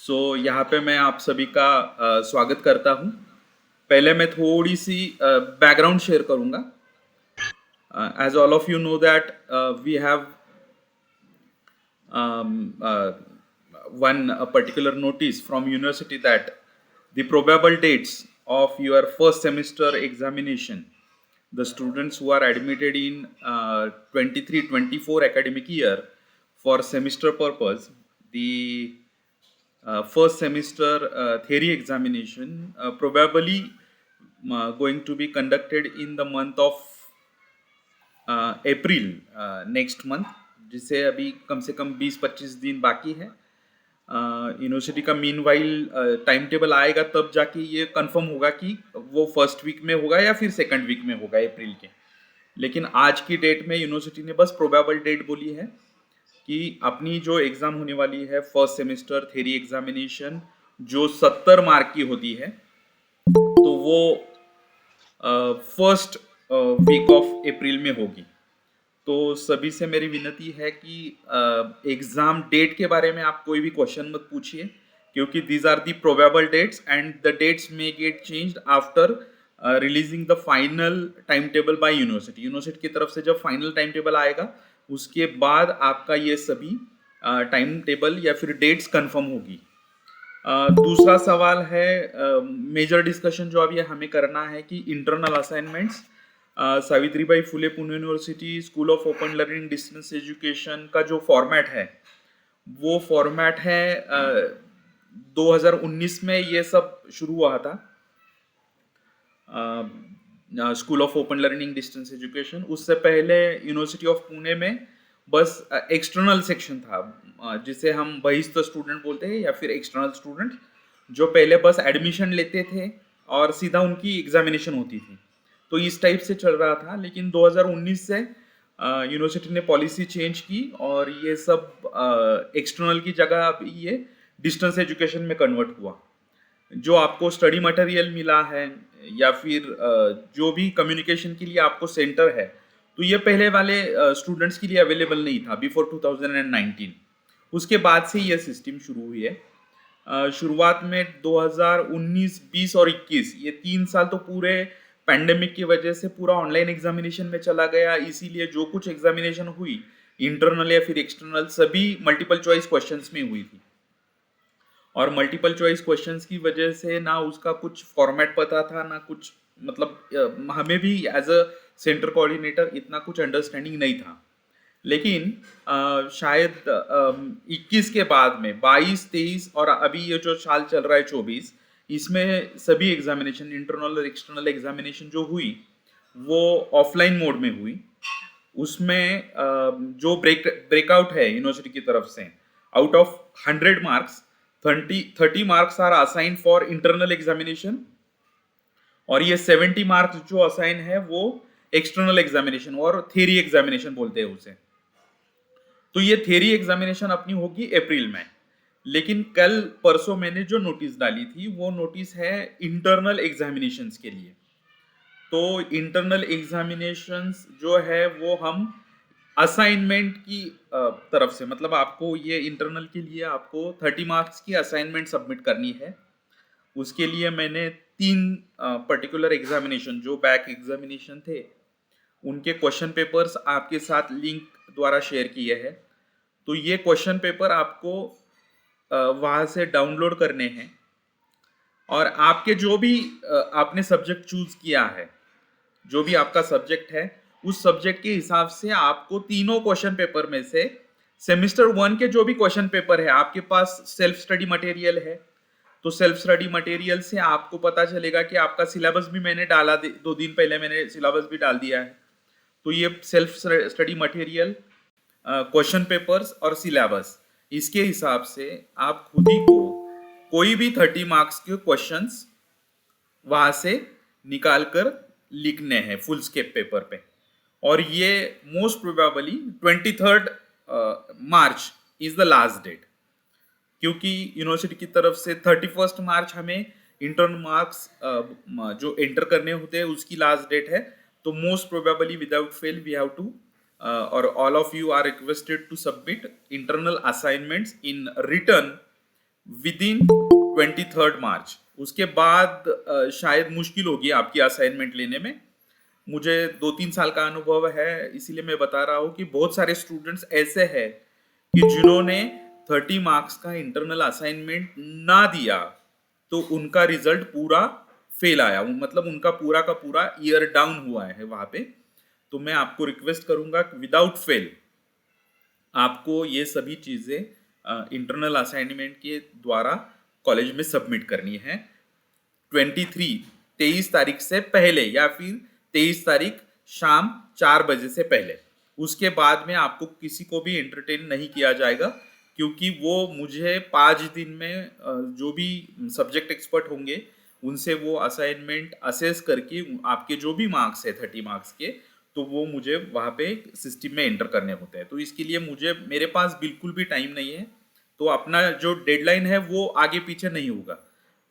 यहाँ पे मैं आप सभी का स्वागत करता हूँ। पहले मैं थोड़ी सी बैकग्राउंड शेयर करूँगा। As all of you know that we have one a particular notice from university that the probable dates of your first semester examination, the students who are admitted in 23-24 academic year for semester purpose, the first semester theory examination probably going to be conducted in the month of April next month, जिसे अभी कम से कम 20-25 दिन बाकी है। University का meanwhile time table आएगा तब जाके ये कंफर्म होगा कि वो फर्स्ट वीक में होगा या फिर सेकंड वीक में होगा अप्रैल के। लेकिन आज की डेट में यूनिवर्सिटी ने बस प्रोबेबल डेट बोली है कि अपनी जो एग्ज़ाम होने वाली है फर्स्ट सेमेस्टर थ्योरी एग्जामिनेशन, जो 70 मार्क की होती है, तो वो फर्स्ट वीक ऑफ अप्रैल में होगी। तो सभी से मेरी विनती है कि एग्जाम डेट के बारे में आप कोई भी क्वेश्चन मत पूछिए, क्योंकि these are the probable dates and the dates may get changed after releasing the final time table by university. University की तरफ से जब फाइनल टाइम टेबल आएगा उसके बाद आपका ये सभी टाइम टेबल या फिर डेट्स कंफर्म होगी। दूसरा सवाल है, मेजर डिस्कशन जो अभी हमें करना है कि internal assignments Savitribai Phule Pune university school of open learning distance education का जो फॉर्मेट है वो फॉर्मेट है 2019 में ये सब शुरू हुआ था, school of open learning distance education. उससे पहले यूनिवर्सिटी ऑफ पुणे में बस एक्सटर्नल सेक्शन था, जिसे हम बहिस्थ स्टूडेंट बोलते हैं या फिर एक्सटर्नल स्टूडेंट, जो पहले बस एडमिशन लेते थे और सीधा उनकी एग्जामिनेशन होती थी। तो इस टाइप से चल रहा था, लेकिन 2019 से यूनिवर्सिटी ने पॉलिसी चेंज की और ये सब एक्सटर्नल की जगह अब ये डिस्टेंस एजुकेशन में कन्वर्ट हुआ। जो आपको स्टडी मटेरियल मिला है या फिर जो भी कम्युनिकेशन के लिए आपको सेंटर है, तो ये पहले वाले स्टूडेंट्स के लिए अवेलेबल नहीं था बिफोर 2019। उसके बाद से ये सिस्टम शुरू हुई है। शुरुआत में 2019, 20 और 21 ये 3 साल तो पूरे पैंडेमिक की वजह से पूरा ऑनलाइन एग्जामिनेशन में चला गया। इसीलिए जो कुछ एग्जामिनेशन हुई इंटरनल या फिर एक्सटर्नल, सभी मल्टीपल चॉइस क्वेश्चंस में हुई थी। और मल्टीपल चॉइस क्वेश्चंस की वजह से ना उसका कुछ फॉर्मेट पता था, ना कुछ मतलब हमें भी एज अ सेंटर कोऑर्डिनेटर इतना कुछ अंडरस्टैंडिंग नहीं था। लेकिन शायद 21 के बाद में 22, 23 और अभी ये जो साल चल रहा है 24, इसमें सभी एग्जामिनेशन इंटरनल और एक्सटर्नल एग्जामिनेशन जो हुई वो ऑफलाइन मोड में हुई। उसमें जो ब्रेकआउट है यूनिवर्सिटी की तरफ से, out of 100 marks 30 marks are assign for internal examination, और ये 70 मार्क्स जो असाइन है वो एक्सटर्नल एग्जामिनेशन और थ्योरी एग्जामिनेशन बोलते हैं उसे। तो ये थ्योरी एग्जामिनेशन अपनी होगी अप्रैल में। लेकिन कल परसों मैंने जो नोटिस डाली थी वो नोटिस है इंटरनल एग्जामिनेशंस के लिए। तो इंटरनल एग्जामिनेशंस जो है वो हम असाइनमेंट की तरफ से, मतलब आपको ये इंटरनल के लिए आपको 30 मार्क्स की असाइनमेंट सबमिट करनी है। उसके लिए मैंने 3 पर्टिकुलर एग्जामिनेशन जो बैक एग्जामिनेशन थे उनके क्वेश्चन पेपर्स आपके साथ लिंक द्वारा शेयर किए हैं। तो ये क्वेश्चन पेपर आपको वहाँ से डाउनलोड करने हैं, और आपके जो भी आपने सब्जेक्ट चूज किया है, जो भी आपका सब्जेक्ट है उस सब्जेक्ट के हिसाब से आपको तीनों क्वेश्चन पेपर में से सेमेस्टर 1 के जो भी क्वेश्चन पेपर है, आपके पास सेल्फ स्टडी मटेरियल है तो सेल्फ स्टडी मटेरियल से आपको पता चलेगा कि आपका सिलेबस भी मैंने डाला, 2 दिन पहले मैंने सिलेबस भी डाल दिया है। तो ये self study material, question papers और सिलेबस, इसके हिसाब से आप खुद ही को कोई भी 30 मार्क्स के क्वेश्चंस वहां से निकाल कर लिखने हैं फुल स्केप पेपर पे। और ये most probably 23 March is the last date, क्योंकि यूनिवर्सिटी की तरफ से 31 मार्च हमें इंटर्न मार्क्स जो एंटर करने होते हैं उसकी लास्ट डेट है। तो most probably without fail we have to or all of you are requested to submit internal assignments in written with in 23 March. उसके बाद शायद मुश्किल होगी आपकी असाइनमेंट लेने में। मुझे 2-3 साल का अनुभव है, इसीलिए मैं बता रहा हूँ कि बहुत सारे स्टूडेंट्स ऐसे हैं कि जिन्होंने 30 मार्क्स का इंटरनल असाइनमेंट ना दिया तो उनका रिजल्ट पूरा फेल आया, मतलब उनका पूरा का पूरा ईयर डाउन हुआ है वहां पे। तो मैं आपको रिक्वेस्ट करूंगा विदाउट फेल आपको ये सभी चीजें इंटरनल असाइनमेंट के द्वारा कॉलेज में सबमिट करनी है 23 तारीख से पहले, या फिर 23 तारीख शाम 4 बजे से पहले। उसके बाद में आपको किसी को भी एंटरटेन नहीं किया जाएगा, क्योंकि वो मुझे 5 दिन में जो भी सब्जेक्ट एक्सपर्ट होंगे उनसे वो असाइनमेंट असेस करके आपके जो भी मार्क्स है 30 मार्क्स के, तो वो मुझे वहाँ पे सिस्टम में एंटर करने होते हैं। तो इसके लिए मेरे पास बिल्कुल भी टाइम नहीं है, तो अपना जो डेडलाइन है वो आगे पीछे नहीं होगा।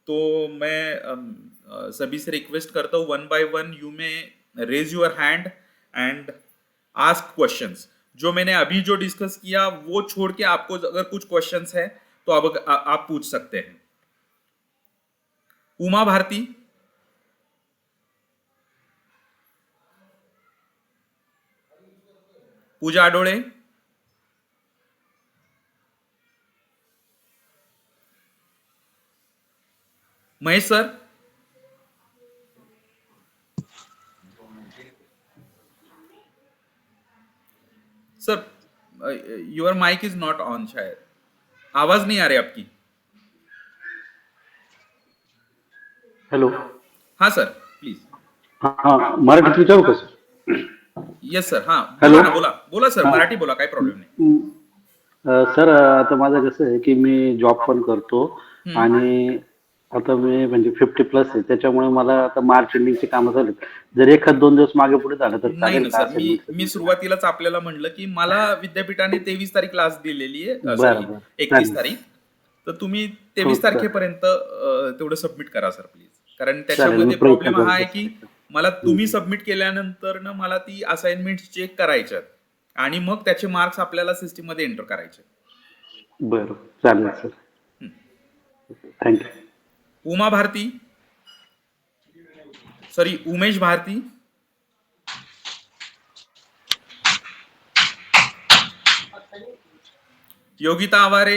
तो मैं सभी से रिक्वेस्ट करता हूँ, one by one you may raise your hand and ask questions. जो मैंने अभी जो डिस्कस किया वो छोड़ के आपको अगर कुछ क्वेश्चंस है तो अब आप पूछ सकते हैं। Uma Bharati, Pooja Adole, Mahesh sir, sir your mic is not on, शायद आवाज नहीं आ रही आपकी। हॅलो, हाँ सर, प्लीज। हाँ मराठीत विचारू का सर? यस सर, हाँ हॅलो, बोला ना, बोला बोला सर, हा मराठी बोला, काही प्रॉब्लेम नाही। सर आता माझं कसं आहे की मी जॉब पण करतो हम्म, आणि आता मी म्हणजे 50+ आहे, त्याच्यामुळे मला आता मार्च एंडिंगची कामं चालू आहेत. जर एखाद 2 दिवस मागे पुढे झालं तर नाही चालेल ना का सर, मी असाइनमेंट मी सबमिट करायला? सुरुवातीलाच आपल्याला म्हणलं की मला विद्यापीठाने 23 तारीख लास्ट दिलेली आहे, सॉरी बरं बरं, 31 तारीख। चालेल. तर तुम्ही हो 23 तारखेपर्यंत तेवढं सबमिट करा सर प्लीज, कारण चालेल, मी त्याच्यामध्ये प्रयत्न प्रॉब्लेम हा आहे करतो की सर. मला तुम्ही सबमिट केल्यानंतर ना मला ती असाइनमेंट चेक करायच्यात आणि मग त्याचे मार्क्स आपल्याला सिस्टीम मध्ये एंटर करायचे। बरं चालेल sir, thank you. Uma Bharati, sorry Umesh Bharati, Yogita Aware,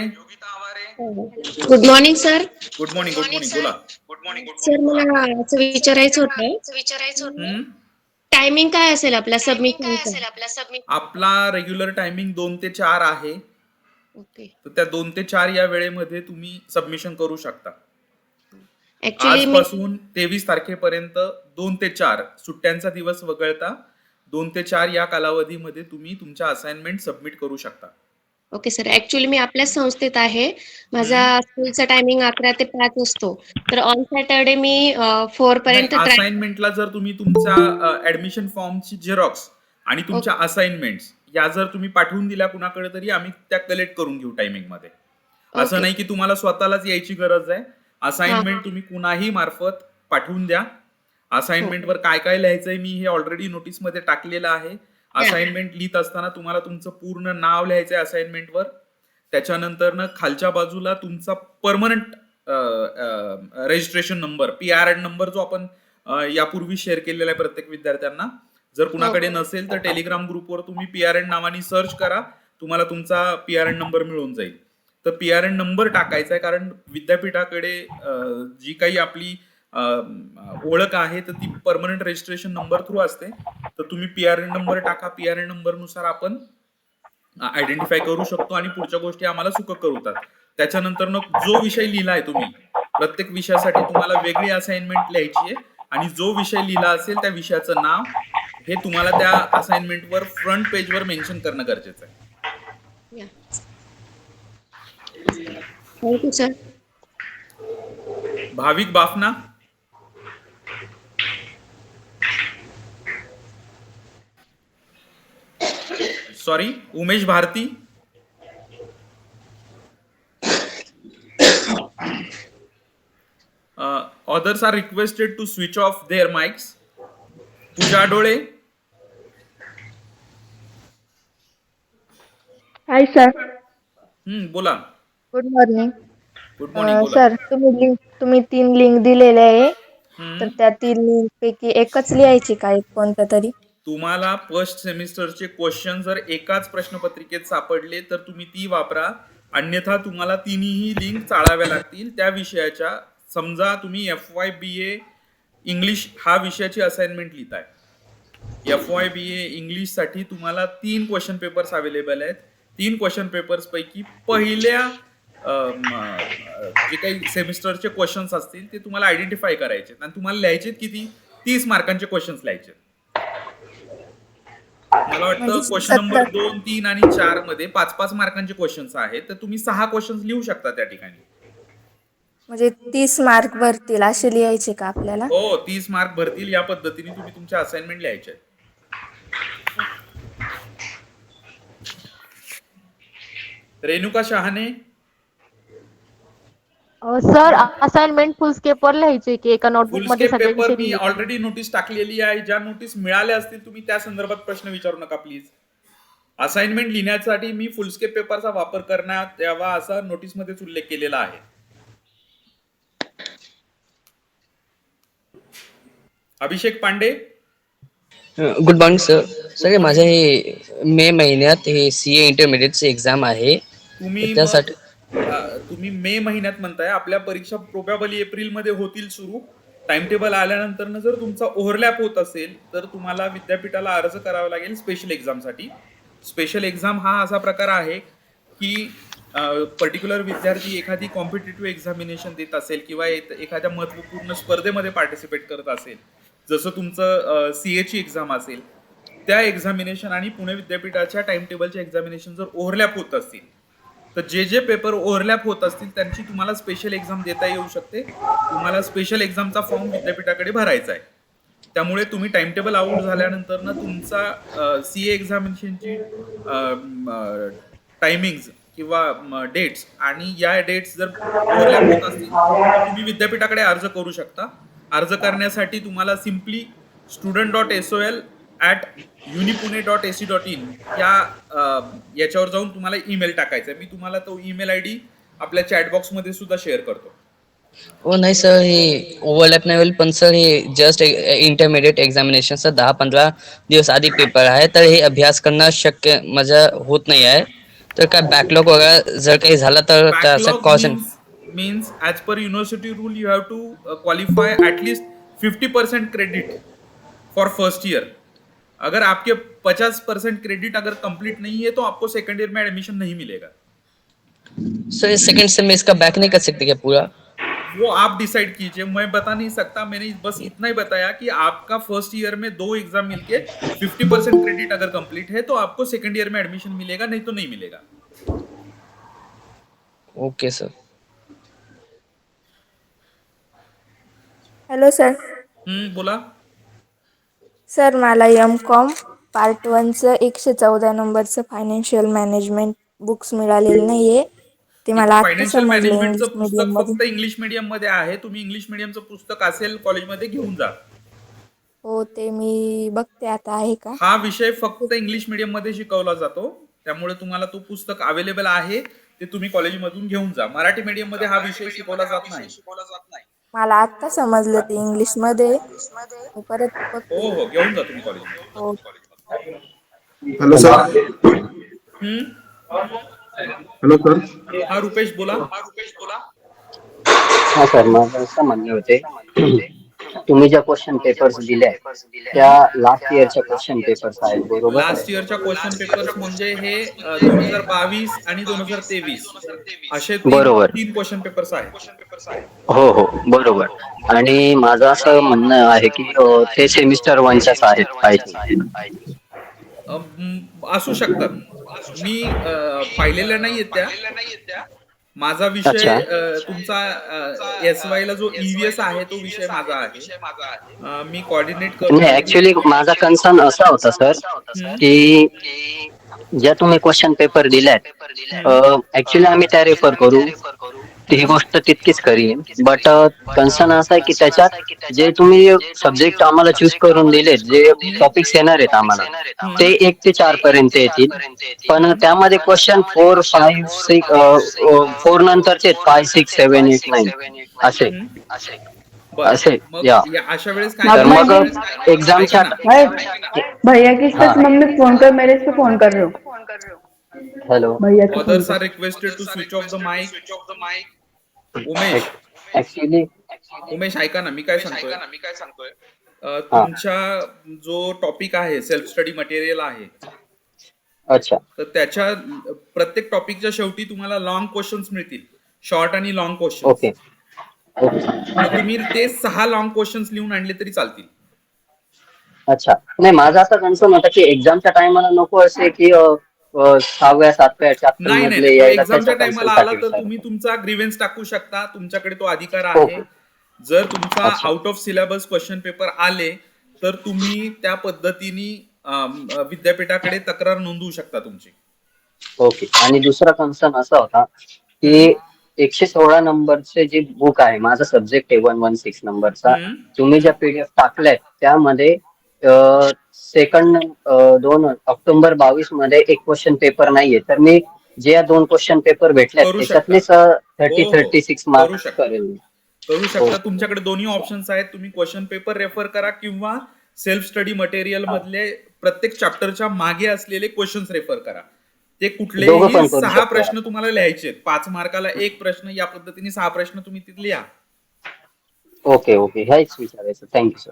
good morning sir. Good morning, good morning, बोला। सर मला असं विचारायचं होतं, हम्म, टायमिंग काय असेल आपल्या सबमिशनचा? आपला रेग्युलर टायमिंग 2 ते 4 आहे। ओके. तर त्या 2 ते 4 या वेळेमध्ये तुम्ही सबमिशन करू शकता। ऍक्च्युली मी आजपासून 23 तारखेपर्यंत 2 ते 4 सुट्ट्यांचा दिवस वगळता 2 ते 4 या कालावधीमध्ये तुम्ही तुमच्या असाइनमेंट सबमिट करू शकता। ओके सर, ऍक्च्युली मी आपल्याच संस्थेत आहे. माझा हम्म, स्कूलचा टायमिंग 11 ते 5 असतो. तर ऑन सॅटर्डे मी 4 नाही, पर्यंत ट्राय. असाइनमेंटला जर तुम्ही तुमच्या ऍडमिशन फॉर्मची झेरॉक्स आणि तुमच्या असाइनमेंट्स या जर तुम्ही पाठवून दिल्या कुणाकडे तरी आम्ही त्या कलेक्ट करून घेऊ टायमिंग मध्ये। असं ओके. नाही की तुम्हाला स्वतःलाच यायची गरज आहे। हा. असाइनमेंट तुम्ही कुणाही मार्फत पाठवून द्या। हो. असाइनमेंटवर काय काय लिहायचंय मी हे ऑलरेडी नोटीसमध्ये टाकलेलं आहे। या. असाइनमेंट लिहित असताना तुम्हाला तुमचं पूर्ण नाव लिहायचंय असाइनमेंटवर। त्याच्यानंतर ना खालच्या बाजूला तुमचा permanent registration number, PRN number, जो आपण यापूर्वी शेअर केलेला आहे प्रत्येक विद्यार्थ्यांना। जर कुणाकडे नसेल तर टेलिग्राम ग्रुपवर तुम्ही PRN नावाने सर्च करा, तुम्हाला तुमचा PRN नंबर मिळून जाईल। तर PRN नंबर टाकायचा आहे, कारण विद्यापीठाकडे जी काही आपली ओळख आहे तर ती परमनंट रजिस्ट्रेशन नंबर थ्रू असते। तर तुम्ही PRN नंबर टाका, PRN नंबर नुसार आपण आयडेंटिफाय करू शकतो आणि पुढच्या गोष्टी आम्हाला सुकर करूतात। त्याच्यानंतर जो विषय लिहिलाय तुम्ही, प्रत्येक विषयासाठी तुम्हाला वेगळी असाइनमेंट लिहायची आहे आणि जो विषय लिहिला असेल त्या विषयाचं नाव हे तुम्हाला त्या असाइनमेंटवर फ्रंट पेजवर मेन्शन करणं गरजेचं आहे। या. Thank you sir. Bhavik Bafna, sorry Umesh Bharati, others are requested to switch off their mics. Pooja Dole, hi sir, बोला। Good morning. गुड मॉर्निंग, बोला. सर तुम्ही 3 लिंक दिलेल्या आहे. तर हम्म. त्या 3 लिंक पैकी एकच लिहायची का एक कोणता तरी? तुम्हाला फर्स्ट सेमिस्टरचे क्वेश्चन जर एकाच प्रश्नपत्रिकेत सापडले तर तुम्ही ती वापरा, अन्यथा तुम्हाला तिन्ही लिंक चाळाव्या लागतील त्या विषयाच्या. समजा तुम्ही FY BA इंग्लिश हा विषयाची असाइनमेंट लिहिताय. FY BA इंग्लिश साठी तुम्हाला 3 क्वेश्चन पेपर्स अवेलेबल आहेत. 3 क्वेश्चन पेपर्स पैकी पहिल्या जे काही सेमिस्टरचे क्वेश्चन्स असतील ते तुम्हाला आयडेंटिफाय करायचे आणि तुम्हाला लिहायचे किती, 30 मार्कांचे क्वेश्चन्स लिहायचे. मला वाटतं म्हणजे क्वेश्चन नंबर 17 2, 3 आणि 4 मध्ये 5-5 मार्कांचे क्वेश्चन्स आहेत, तर तुम्ही 6 क्वेश्चन्स लिहू शकता त्या ठिकाणी. म्हणजे 30 मार्क भरतील असे लिहायचे का आपल्याला? हो, 30 मार्क भरतील या पद्धतीने तुम्ही तुमच्या असाइनमेंट लिहायचे आहेत. रेणुका शहाणे, सर असाइनमेंट फुल स्केपवर लिहायची की एका नोटबुक फुल मध्ये स्केप सगळे पेपर विषय मी लिहायचे? ऑलरेडी नोटीस टाकलेली आहे. ज्या नोटीस मिळाल्या असतील तुम्ही त्या संदर्भात प्रश्न विचारू नका प्लीज. असाइनमेंट लिहिण्यासाठी मी फुल स्केप पेपरचा वापर करण्यात यावा असा नोटीसमध्येच उल्लेख केलेला आहे. Abhishek Pande, good morning sir. Sir माझं हे मे महिन्यात हे CA इंटरमिडिएटची एक्झाम आहे. तुम्ही त्यासाठी तुम्ही मे महिन्यात म्हणताय, आपल्या परीक्षा प्रोबॅबली एप्रिलमध्ये होतील सुरू. टाइम टेबल आल्यानंतर जर तुमचा ओव्हरलॅप होत असेल तर तुम्हाला विद्यापीठाला अर्ज करावा लागेल स्पेशल एक्झामसाठी. स्पेशल एक्झाम हा असा प्रकार आहे की पर्टिक्युलर विद्यार्थी एखादी कॉम्पिटिटिव्ह एक्झामिनेशन देत असेल किंवा एखाद्या महत्त्वपूर्ण स्पर्धेमध्ये पार्टिसिपेट करत असेल, जसं तुमचं CA ची एक्झाम असेल, त्या एक्झामिनेशन आणि पुणे विद्यापीठाच्या टाइम टेबलच्या एक्झामिनेशन जर ओव्हरलॅप होत असतील तर जे पेपर ओव्हरलॅप होत असतील त्यांची तुम्हाला स्पेशल एक्झाम देता येऊ शकते. तुम्हाला स्पेशल एक्झामचा फॉर्म विद्यापीठाकडे भरायचा आहे. त्यामुळे तुम्ही टाइम टेबल आउट झाल्यानंतर तुमचा CA एक्झामिनेशनची टायमिंग्स किंवा डेट्स आणि या डेट्स जर ओव्हरलॅप होत असतील तर तुम्ही विद्यापीठाकडे अर्ज करू शकता. अर्ज करण्यासाठी तुम्हाला सिम्पली student.sol@unipune.ac.in याच्यावर जाऊन तुम्हाला ईमेल टाकायचा आहे. मी तुम्हाला तो ईमेल ID आपल्या चॅट बॉक्समध्ये सुद्धा शेअर करतो. हो नाही सर, हे ओव्हरलॅप नाही होईल, पण सर हे जस्ट इंटरमिडिएट एक्झामिनेशनचा 10-15 दिवस आधी पेपर आहे, तर हे अभ्यास करणं शक्य माझं होत नाही आहे. तर काय बॅकलॉग वगैरे जर काही झालं तर त्याचा Backlog cost means as per university rule you have to qualify at least 50% credit for first year. अगर आपके 50% क्रेडिट अगर कंप्लीट नहीं है तो आपको सेकंड ईयर में एडमिशन नहीं मिलेगा. सर सेकंड सेम में इसका बैक नहीं कर सकते क्या पूरा? वो आप डिसाइड कीजिए, मैं बता नहीं सकता. मैंने बस इतना ही बताया कि आपका फर्स्ट ईयर में 2 एग्जाम मिलके 50% क्रेडिट अगर कंप्लीट है तो आपको सेकंड ईयर में एडमिशन मिलेगा, नहीं तो नहीं मिलेगा. Okay sir. Hello sir. बोला. सर मला MCOM पार्ट 1चं 114 नंबरचं फायनान्शियल मॅनेजमेंट बुक्स मिळालेलं नाहीये. ते मला आता फायनान्शियल समजलं मॅनेजमेंटचं इंग्लिश पुस्तक मीडियम मध्ये. फक्त इंग्लिश मीडियम मध्ये आहे. तुम्ही इंग्लिश मीडियमचं पुस्तक असेल कॉलेजमध्ये घेऊन जा. हो ते मी बघते आता आहे का. हा विषय फक्त इंग्लिश मीडियम मध्ये शिकवला जातो, त्यामुळे तुम्हाला तो पुस्तक अवेलेबल आहे, ते तुम्ही कॉलेजमधून घेऊन जा. मराठी मीडियम मध्ये हा विषय शिकवला जात नाही. मला आता समजलं ते इंग्लिश मध्ये. मी परत बघते. हो घेऊन जा तुम्ही कॉलेजमध्ये. हो. Hello sir. Hello sir. हा रुपेश बोला. हा सर, माझं असं म्हणणं होते, तुम्ही ज्या क्वेश्चन पेपर्स दिल्या त्या लास्ट इयरच्या क्वेश्चन पेपर्स आहेत बरोबर? लास्ट इयरच्या क्वेश्चन पेपर्स म्हणजे हे 2022 आणि 2023 असे बरोबर. 3 क्वेश्चन पेपर्स आहेत. हो हो बरोबर. आणि माझं असं म्हणणं आहे की ते सेमिस्टर 1च्याच आहेत पाहिजे. असू शकतात. मी पाहिलेल्या नाहीयेत त्या. माझा विषय अच्छा. तुमचा SY ला जो EVS आहे तो विषय माझा आहे. मी कोऑर्डिनेट करतो. नाही, ऍक्च्युली माझा कन्सर्न असा होता सर की ज्या तुम्ही क्वेश्चन पेपर दिल्यात ऍक्च्युली आम्ही त्या रेफर करू ती गोष्ट तितकीच खरी आहे. बट कन्सर्न असा आहे की त्याच्यात जे तुम्ही सब्जेक्ट आम्हाला चूज करून दिलेत, जे टॉपिक्स येणार आहेत आम्हाला, ते 1 ते 4 पर्यंत येतील. पण त्यामध्ये क्वेश्चन 4, 5, 6 4 नंतरचे 5, 6, 7, 8, 9 असे बर असे मग या. अशा वेळेस काय तर मग करायचं? एग्जामच्या ऐका ना. भाई भैया की हाँ। सच मम्मी फोन कर, मेरे से फोन कर रहे हो हॅलो भैया के फोन Others पे। are requested to switch off the mic. Umesh actually Umesh ऐका ना, मी काय सांगतोय हा तुमच्या जो टॉपिक आहे सेल्फ स्टडी मटेरियल आहे, अच्छा तर त्याच्या प्रत्येक टॉपिकच्या शेवटी तुम्हाला लॉंग क्वेश्चन्स मिळतील, शॉर्ट आणि लॉंग क्वेश्चन्स. ओके ओके तर तुम्ही ते 6 लॉंग क्वेश्चन्स लिहून आणले तरी चालतील. अच्छा. नाही, माझा असा कन्सर्न होता की एक्झामच्या टायमाला नको असे की 6व्या 7व्या चॅप्टर नाही मधले तो यायला, एक्झामच्या त्याच्या टायमाला आला कन्सर्नसाठी तर विचारत तुम्ही होतो. तुमचा ग्रीव्हन्स टाकू शकता, तुमच्याकडे तो अधिकार ओके. आहे. जर तुमचा अच्छा. Out of syllabus question paper आले तर तुम्ही त्या पद्धतीने विद्यापीठाकडे तक्रार नोंदवू शकता तुमची. ओके. आणि दुसरा कन्सर्न असा होता की 116 नंबरचे जे बुक आहे, माझा सब्जेक्ट आहे 116 नंबरचा, हम्म. तुम्ही ज्या पीडीएफ टाकल्यात त्यामध्ये सेकंड 2 ऑक्टोबर 22 मध्ये एक क्वेश्चन पेपर नाहीये. तर मी जे या 2 क्वेश्चन पेपर भेटल्यात करू त्याच्यातलेच हो, 36 करू मार्क्स शकता. करेल मी. करू शकता. हो. तुमच्याकडे दोन्ही ऑप्शन्स आहेत. तुम्ही क्वेश्चन पेपर रेफर करा किंवा सेल्फ स्टडी मटेरियल मधले प्रत्येक चॅप्टरच्या मागे असलेले क्वेश्चन्स रेफर करा. ते दोघं कुठलेही पण करू 6 शकतो. प्रश्न तुम्हाला लिहायचे आहेत. 5 मार्काला 1 प्रश्न, या पद्धतीने 6 प्रश्न तुम्ही तिथे लिहा. ओके ओके, हेच विचारायचं. Thank you sir.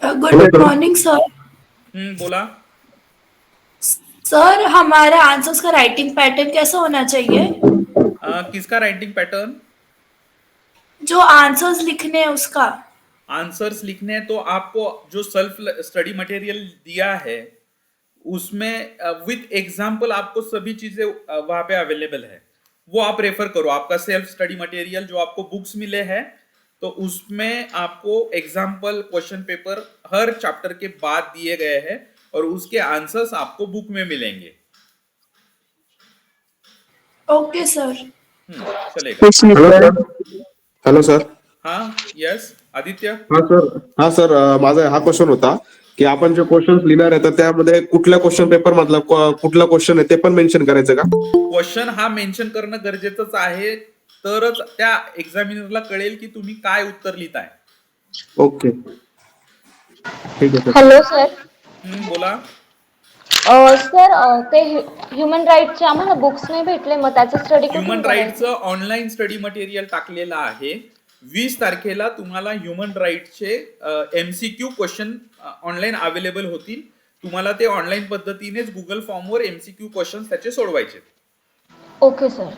Good morning sir. बोला. सर हमारे आंसर्स का राइटिंग पैटर्न कैसा होना चाहिए? किसका राइटिंग पैटर्न? जो आंसर्स लिखने हैं उसका। आंसर्स लिखने हैं तो आपको जो सेल्फ स्टडी मटेरियल दिया है उसमें विथ एग्जाम्पल आपको सभी चीजें वहां पे अवेलेबल है, वो आप रेफर करो. आपका सेल्फ स्टडी मटेरियल जो आपको बुक्स मिले हैं तो उसमें आपको एग्जाम्पल क्वेश्चन पेपर हर चैप्टर के बाद दिए गए हैं और उसके आंसर्स आपको बुक में मिलेंगे. Okay sir. चलेगा. Hello sir. Hello sir. हाँ यस आदित्य. हा सर, माझा हा क्वेश्चन होता की आपण जे क्वेश्चन लिहिणार आहे तर त्यामध्ये कुठल्या क्वेश्चन पेपर मधला कुठला क्वेश्चन आहे ते पण मेन्शन करायचं का? क्वेश्चन हा मेन्शन करणं गरजेचंच आहे, तरच त्या एक्झामिनरला कळेल की तुम्ही काय उत्तर लिहिताय. ओके, ठीक आहे सर. Hello sir. बोला. सर ते ह्युमन राईटचे आम्हाला बुक्स नाही भेटले, मग त्याचं स्टडी ह्युमन राईटचं ऑनलाईन स्टडी मटेरियल टाकलेलं आहे. 20 तारखेला तुम्हाला ह्युमन राईटचे MCQ क्वेश्चन ऑनलाईन अवेलेबल होतील. तुम्हाला ते ऑनलाईन पद्धतीनेच गुगल फॉर्मवर MCQ क्वेश्चन त्याचे सोडवायचे. Okay sir.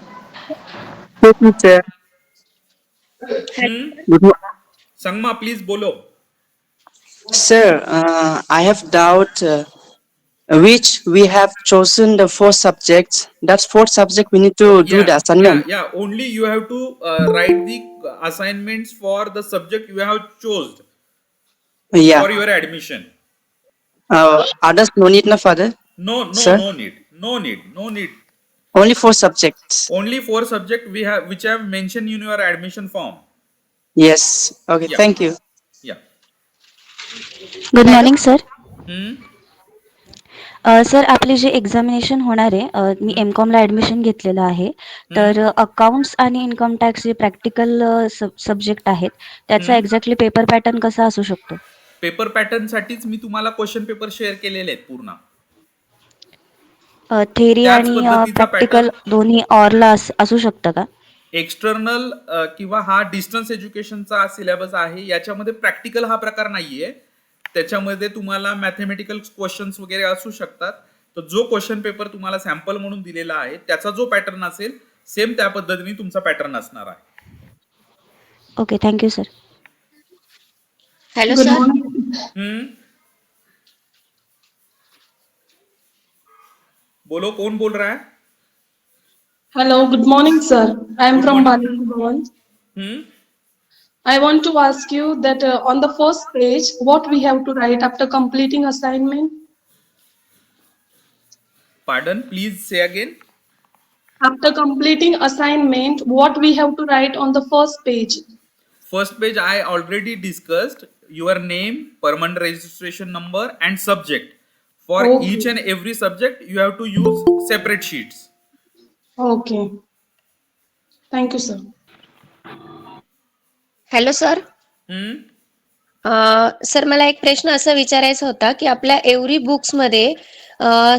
संगमा प्लीज बोलो. Sir, I have doubt which we have chosen the 4 subjects. That's 4 subject we need to do the assignment. Yeah, only you have to write the assignments for the subject you have chosen Yeah. for your admission. Others no need na father. No Sir? no need. Only 4 subjects. Only 4 subject we have, which I have mentioned in your admission form. Yes. Okay. Yeah. Thank you. Yeah. Good morning sir. Hmm. Sir आपले जे examination होणार आहे, मी MCOMला admission घेतलेलं आहे, तर accounts आणि income tax जे practical subject आहेत त्याचा एक्झॅक्टली पेपर पॅटर्न कसा असू शकतो? पेपर पॅटर्न साठीच मी तुम्हाला क्वेश्चन पेपर शेअर केलेले आहेत पूर्ण. थेरी त्याच आणि पद्धतीचा प्रॅक्टिकल दोन्ही ऑरला असू शकतं का? एक्सटर्नल किंवा हा डिस्टन्स एज्युकेशनचा सिलेबस आहे, याच्यामध्ये प्रॅक्टिकल हा प्रकार नाहीये. त्याच्यामध्ये तुम्हाला मॅथमॅटिकल क्वेश्चन्स वगैरे असू शकतात. तर जो क्वेश्चन पेपर तुम्हाला सॅम्पल म्हणून दिलेला आहे त्याचा जो पॅटर्न असेल सेम त्या पद्धतीने तुमचा पॅटर्न असणार आहे. Okay, thank you sir. Hello sir. बोलो, कौन बोल रहा है? Hello, good morning, sir. I am Good from morning. Bali Bhavan. I want to ask you that on the first page, what we have to write after completing assignment? Pardon, please say again. After completing assignment, what we have to write on the first page? First page I already discussed your name, permanent registration number and subject. For Okay. each and every subject you have to use separate sheets. Okay. Thank you, sir. Hello sir. Sir मला एक प्रश्न असा विचारायचा होता की आपल्या every बुक्समध्ये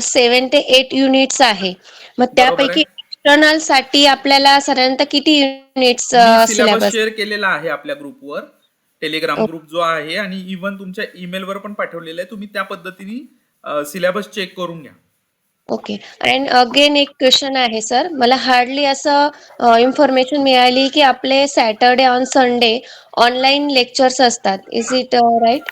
7 ते 8 units आहे. मग त्यापैकी एक्सटर्नल साठी आपल्याला साधारणतः किती युनिट्स सिलेबस सिलेबस? शेअर केलेला आहे आपल्या ग्रुपवर, टेलिग्राम ग्रुप जो आहे, आणि इव्हन तुमच्या ईमेलवर पण पाठवलेलं आहे. तुम्ही त्या पद्धतीने सिलेबस चेक करून घ्या. ओके. अँड अगेन एक क्वेश्चन आहे सर. मला हार्डली असं इन्फॉर्मेशन मिळाली की आपले Saturday on Sunday online lectures असतात. Is it right?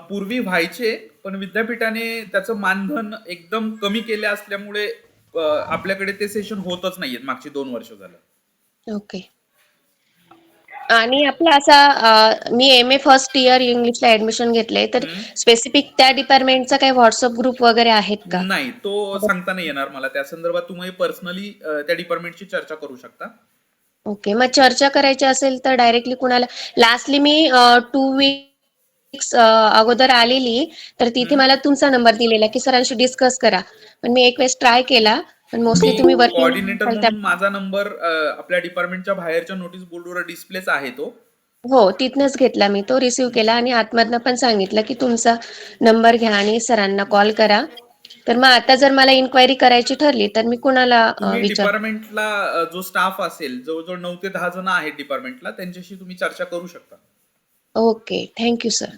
पूर्वी व्हायचे, पण विद्यापीठाने त्याचं मानधन एकदम कमी केले असल्यामुळे आपल्याकडे ते सेशन होतच नाहीयेत मागची 2 वर्ष झालं. ओके. आणि आपला असा मी एम ए फर्स्ट इयर इंग्लिशला ऍडमिशन घेतलंय, तर स्पेसिफिक त्या डिपार्टमेंटचा काही व्हॉट्सअप ग्रुप वगैरे आहेत का? नाही, तो सांगता नाही येणार मला. त्या संदर्भात तुम्ही पर्सनली त्या डिपार्टमेंटची चर्चा करू शकता. ओके. मग चर्चा करायची असेल तर डायरेक्टली कुणाला? लास्टली मी 2 वीक्स अगोदर आलेली, तर तिथे मला तुमचा नंबर दिलेला की सरांशी डिस्कस करा. पण मी एक वेळेस ट्राय केला, पण मोस्टली तुम्ही कोऑर्डिनेटर वर्किंग. म्हणून माझा नंबर आपल्या डिपार्टमेंटच्या बाहेरच्या नोटीस बोर्डवर डिस्प्लेच आहे तो. हो, तिथनच घेतला मी तो, रिसीव्ह केला आणि आतमधनं पण सांगितलं की तुमचा नंबर घ्या आणि सरांना कॉल करा. तर मग आता जर मला इन्क्वायरी करायची ठरली तर मी कुणाला तुम्ही विचार? डिपार्टमेंटला जो स्टाफ असेल, जवळजवळ 9 ते 10 जण आहेत डिपार्टमेंटला, त्यांच्याशी तुम्ही चर्चा करू शकता. Okay, thank you sir.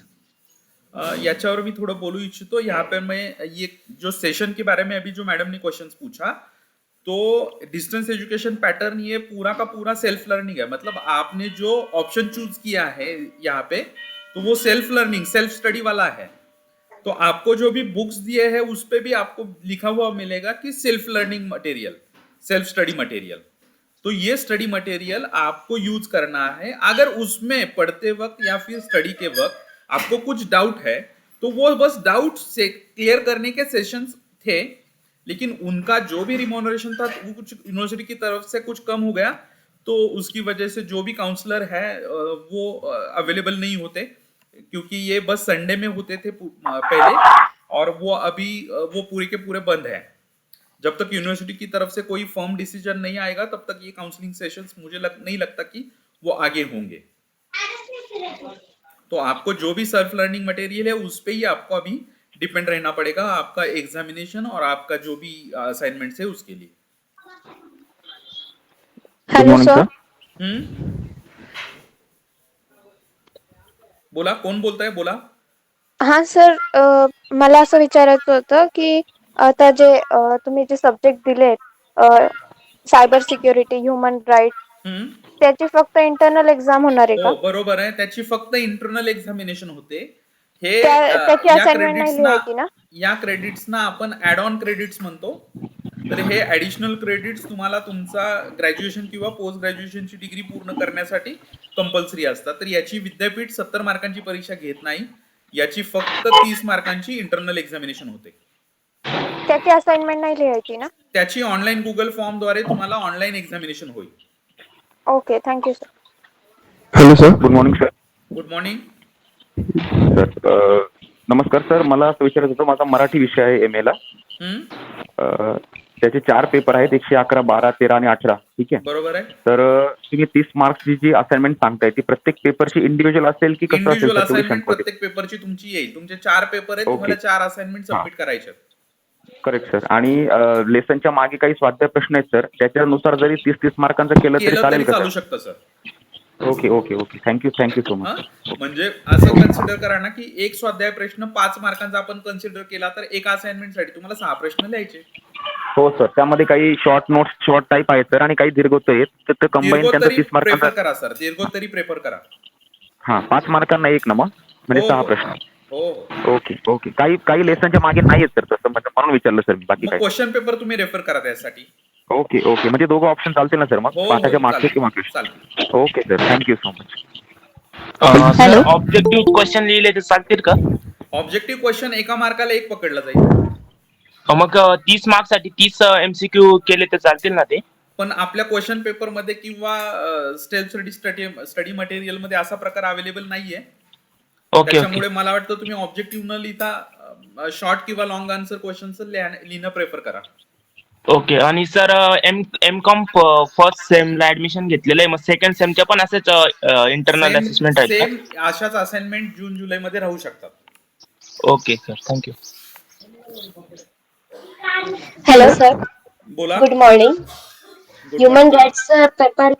याच्यावर मैं थोड़ा बोलू इच्छितो. यहाँ पे मैं ये जो सेशन के बारे में अभी जो मैडम ने क्वेश्चंस पूछा, तो डिस्टेंस एजुकेशन पैटर्न ये पूरा का पूरा सेल्फ लर्निंग है. मतलब आपने जो ऑप्शन चूज किया है यहाँ पे, तो वो सेल्फ लर्निंग, सेल्फ स्टडी वाला है. तो आपको जो भी बुक्स दिए हैं उस पे भी आपको लिखा हुआ मिलेगा कि self learning material, self study material. तो ये स्टडी मटेरियल आपको यूज करना है. अगर उसमें पढ़ते वक्त या फिर स्टडी के वक्त आपको कुछ डाउट है, तो वो बस डाउट से क्लियर करने के सेशंस थे, लेकिन उनका जो भी रिमोनरेशन था वो कुछ यूनिवर्सिटी की तरफ से कुछ कम हो गया, तो उसकी वजह से जो भी काउंसलर है वो अवेलेबल नहीं होते, क्योंकि ये बस संडे में होते थे पहले, और वो अभी वो पूरे के पूरे बंद है. जब तक यूनिवर्सिटी की तरफ से कोई फर्म डिसीजन नहीं आएगा तब तक ये काउंसलिंग सेशंस मुझे नहीं लगता कि वो आगे होंगे. तो आपको जो भी सेल्फ लर्निंग मटेरियल है उस पे ही आपको अभी डिपेंड रहना पड़ेगा, आपका एग्जामिनेशन और आपका जो भी असाइनमेंट्स है उसके लिए. Hello sir. बोला, कोण बोलताय? बोला. हा सर, मला असं विचारायचं होतं की आता जे तुम्ही जे सब्जेक्ट दिलेत, सायबर सिक्युरिटी, ह्युमन राईट, त्याची फक्त इंटरनल एक्झाम होणार आहे का? हो, बरोबर आहे. त्याची फक्त इंटरनल एक्झामिनेशन होते. हे त्याची असाइनमेंट नाही लिहायची ना? या क्रेडिट्सना आपण ऍड ऑन क्रेडिट्स म्हणतो. तर हे ऍडिशनल क्रेडिट्स तुम्हाला तुमचा ग्रॅज्युएशन किंवा पोस्ट ग्रॅज्युएशनची डिग्री पूर्ण करण्यासाठी कंपल्सरी असतात. तर याची विद्यापीठ 70 मार्कांची परीक्षा घेत नाही. याची फक्त 30 मार्कांची इंटरनल एक्झामिनेशन होते. त्याची असाइनमेंट नाही लिहायची ना? त्याची ऑनलाईन गुगल फॉर्म द्वारे तुम्हाला ऑनलाईन एक्झामिनेशन होईल. Okay, thank you sir. Hello sir, good morning sir. Good morning sir. नमस्कार सर, मला असं विचारायचं होतं, माझा मराठी विषय आहे एम एला. त्याचे 4 पेपर आहेत, 111, 12, 13 आणि 18. ठीक आहे, बरोबर आहे. तर तुम्ही 30 मार्क्सची जी असाइनमेंट सांगताय ती प्रत्येक पेपरची इंडिव्हिज्युअल असेल की कसं असेल? इंडिव्हिज्युअल असाइनमेंट प्रत्येक पेपरची तुमची येईल. तुमचे 4 पेपर आहेत, तुम्हाला 4 असाइनमेंट सबमिट करायचे आहेत. Correct sir. आणि लेसनच्या मागे काही स्वाध्याय प्रश्न आहेत सर, त्याच्यानुसार जरी 30-30 मार्कांचं केलं तरी चालेल का? चालू शकतं sir. Okay okay okay, thank you so much. म्हणजे असं कन्सिडर करा ना की एक स्वाध्याय प्रश्न 5 मार्कांचा आपण कन्सिडर केला तर एका असाइनमेंट साठी तुम्हाला 6 प्रश्न लिहायचे. हो सर, त्यामध्ये काही शॉर्ट नोट्स, शॉर्ट टाईप आहेत सर, आणि काही दीर्घोत्तर आहेत, तर कंबाईन त्यांचं 30 मार्कांचा करा सर. दीर्घोत्तरी प्रेफर करा. हा, 5 मार्कांना एक ना, मग म्हणजे 6 प्रश्न. हो. Okay okay. काही लेसनच्या मागे नाहीत सर तसं, म्हणजे म्हणून विचारलं सर मी. बाकी काय? क्वेश्चन पेपर तुम्ही रेफर करा त्यासाठी. ओके ओके, म्हणजे दोघं ऑप्शन चालतील ना सर, मग पाठाच्या मागचे किंवा question? Okay sir, thank you so much. Hello. Objective question लिहिले तर चालतील का? ऑब्जेक्टिव्ह क्वेश्चन एका मार्काला 1 पकडला जाईल. मग 30 मार्क्स साठी 30 MCQ केले तर चालतील ना ते? पण आपल्या क्वेश्चन पेपर मध्ये किंवा सेल्फ स्टडी मटेरियल मध्ये असा प्रकार अवेलेबल नाहीये. ओके. त्याच्यामुळे मला वाटतं तुम्ही ऑब्जेक्टिव्ह न लिहिता शॉर्ट किंवा लॉंग आन्सर क्वेश्चन्स लिहिणं प्रेफर करा. ओके. आणि सर एमकॉम फर्स्ट सेमला ऍडमिशन घेतलेलं आहे, मग सेकंड सेमच्या पण असेच इंटरनल असेसमेंट आहेत सेम अशाच असाइनमेंट जून जुलै मध्ये राहू शकतात. का? Okay sir, thank you. Hello sir, बोला. Good morning. Human rights paper